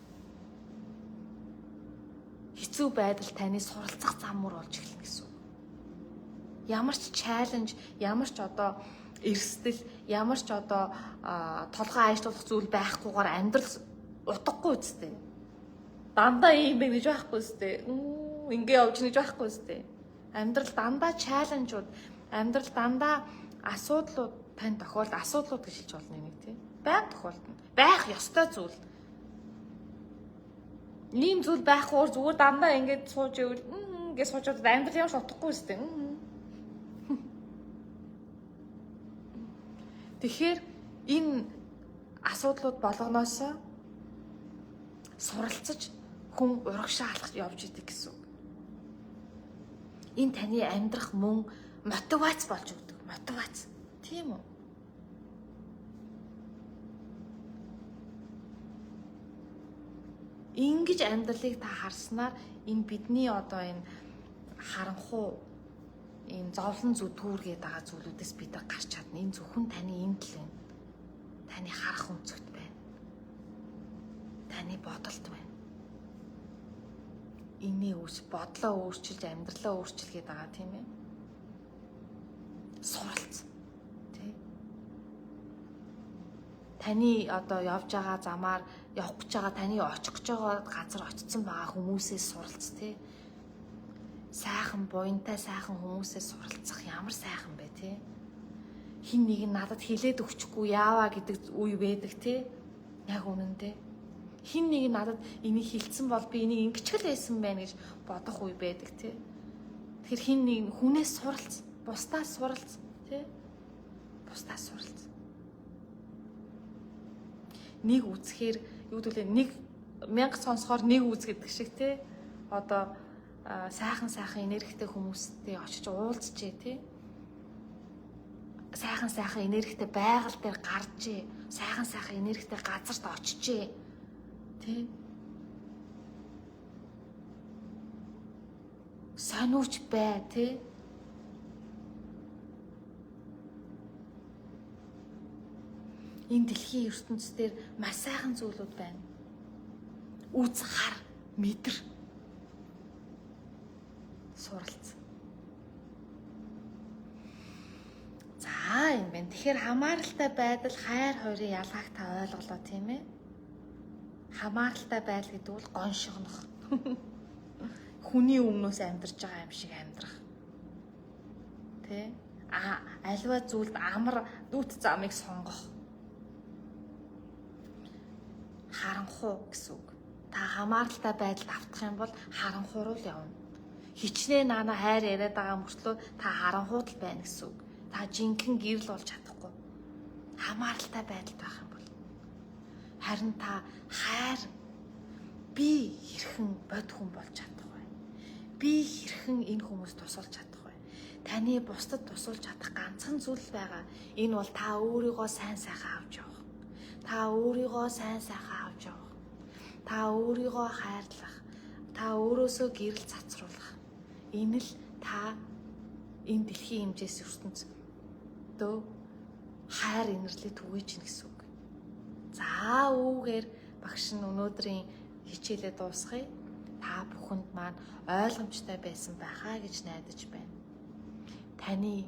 Хэцүү байдал таны суралцах зам мөр болж эхэлнэ гэсэн үг. Ямар ч чаленж, ямар ч эрсдэл, ямар ч толгой аажлуулах зүйл байхгүйгээр амьдрал утгагүй үстэй. Дандаа ийм байх гэж байхгүй үстэй. Ингээ явж гэж байхгүй үстэй. Амьдрал дандаа чаленжууд, амьдрал дандаа асуудлууд тань тохиолд асуудлууд гэж хэлж болно нэг тийм. Байнга тохиолдно. Байх ёстой зүйл. Ийм зүйл байхгүй зүгээр дандаа ингээд сууж ивэл гэж суужаад амьдрал ямар ч утгагүй үстэй. Тэгэхээр энэ асуудлууд болгоноос суралцаж хүн урагшаалах явж идэг гэсэн үг. Энэ таны амьдрах мөн мотивац болж өгдөг. Мотивац. Тийм үү? Ингэж амьдралыг та харснаар энэ бидний энэ харанхуу энэ зовлон зүтгүүргээд байгаа зүйлүүдээс бид гарч чадна. Энэ зөвхөн таны энд л байна. Таны харах өнцөгт байна. Таны бодолд байна. энийг бодлоо өөрчилж амьдралаа өөрчилгээд байгаа тийм ээ. Суралц. Тэ. Таны одоо явж байгаа замаар явах гэж байгаа таны очих гэж байгаа газар очсон байгаа хүмүүсээс суралц тий. Сайхан буянтай сайхан хүмүүсээс суралцах ямар сайхан бэ тий. Хин нэг нь надад хэлээд өгчихгүй яаваа гэдэг үе байдаг тий. Яг үнэндээ. Хин нэг нь надад энийг хэлсэн бол би энийг ингэчл байсан байх гэж бодох үе байдаг тий. Тэгэхээр хин нэг хүнээс суралц, бусдаас суралц тий. Бусдаас суралц. Нэг үзэхээр юу гэвэл нэг 1000 сонсохоор нэг үз гэдэг шиг тий. Одоо сайхан энергитэй хүмүүстэй очиж уулзчээ тий. Сайхан энергитэй байгаль дээр гарчээ. Сайхан энергитэй газарт очижээ. Тий. Сониуч бай тий. Энэ дэлхийн ертөнцийн маш сайхан зүйлүүд байна. Үз хар мэдэр суралц. За юм байна. Тэгэхээр хамааралтай байдал хайр хоёрын ялгааг та ойлголоо тийм ээ. Хамааралтай байдал гэдэг бол гоншигнох. Хүний өмнөөс амьдарч байгаа юм шиг амьдрах. Тэ? Альва зүйлд амар дүүт замыг сонгох. Харанхуу гэсэн үг. Та хамааралтай байдалд автах юм бол харанхуу руу л явна. Хичнээн наана хайр яриад байгаа мөртлөө та харанхууд л байна гэсэн үг. Та жинхэнэ гэрэл болж чадахгүй. Хамааралтай байдалд байх юм бол харин та хайр би хэрхэн бод хүн болж чадах вэ? Би хэрхэн энэ хүмүүст тусалж чадах вэ? Таны бусдад тусалж чадах ганцхан зүйл байгаа. Энэ бол та өөрийгөө сайн сайхан авч явах. Та өөрийгөө сайн сайхан авч явах. Та өөрийгөө хайрлах. Та өөрөөсөө гэрэл цацруулах. Энэ л та энэ дэлхийн хэмжээс ертөнцийн хайр инэрлээ түгээж гин гэсэн үг. За үүгээр багш нь өнөөдрийн хичээлээ дуусгая. Та бүхэнд маань ойлгомжтой байсан байхаа гэж найдаж байна. Таны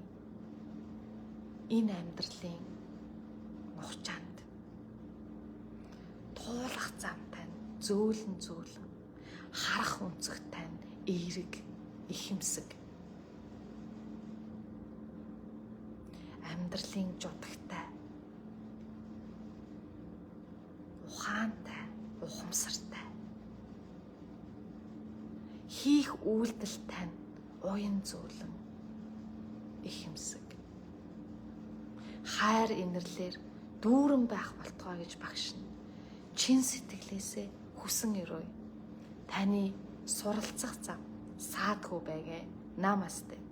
энэ амьдралын нухчаанд туулах зам тань зөөлөн харах өнцөг тань эерэг ихэмсэг амьдралын жудагтай ухаантай ухамсартай хийх үйлдэл тань уян зөөлөн ихэмсэг хайр инэрлэр дүүрэн байх болтгоо гэж багш нь чин сэтгэлээсээ хүсэн өрөө. Таны суралцах зам саадгүй байгээ. Намасте.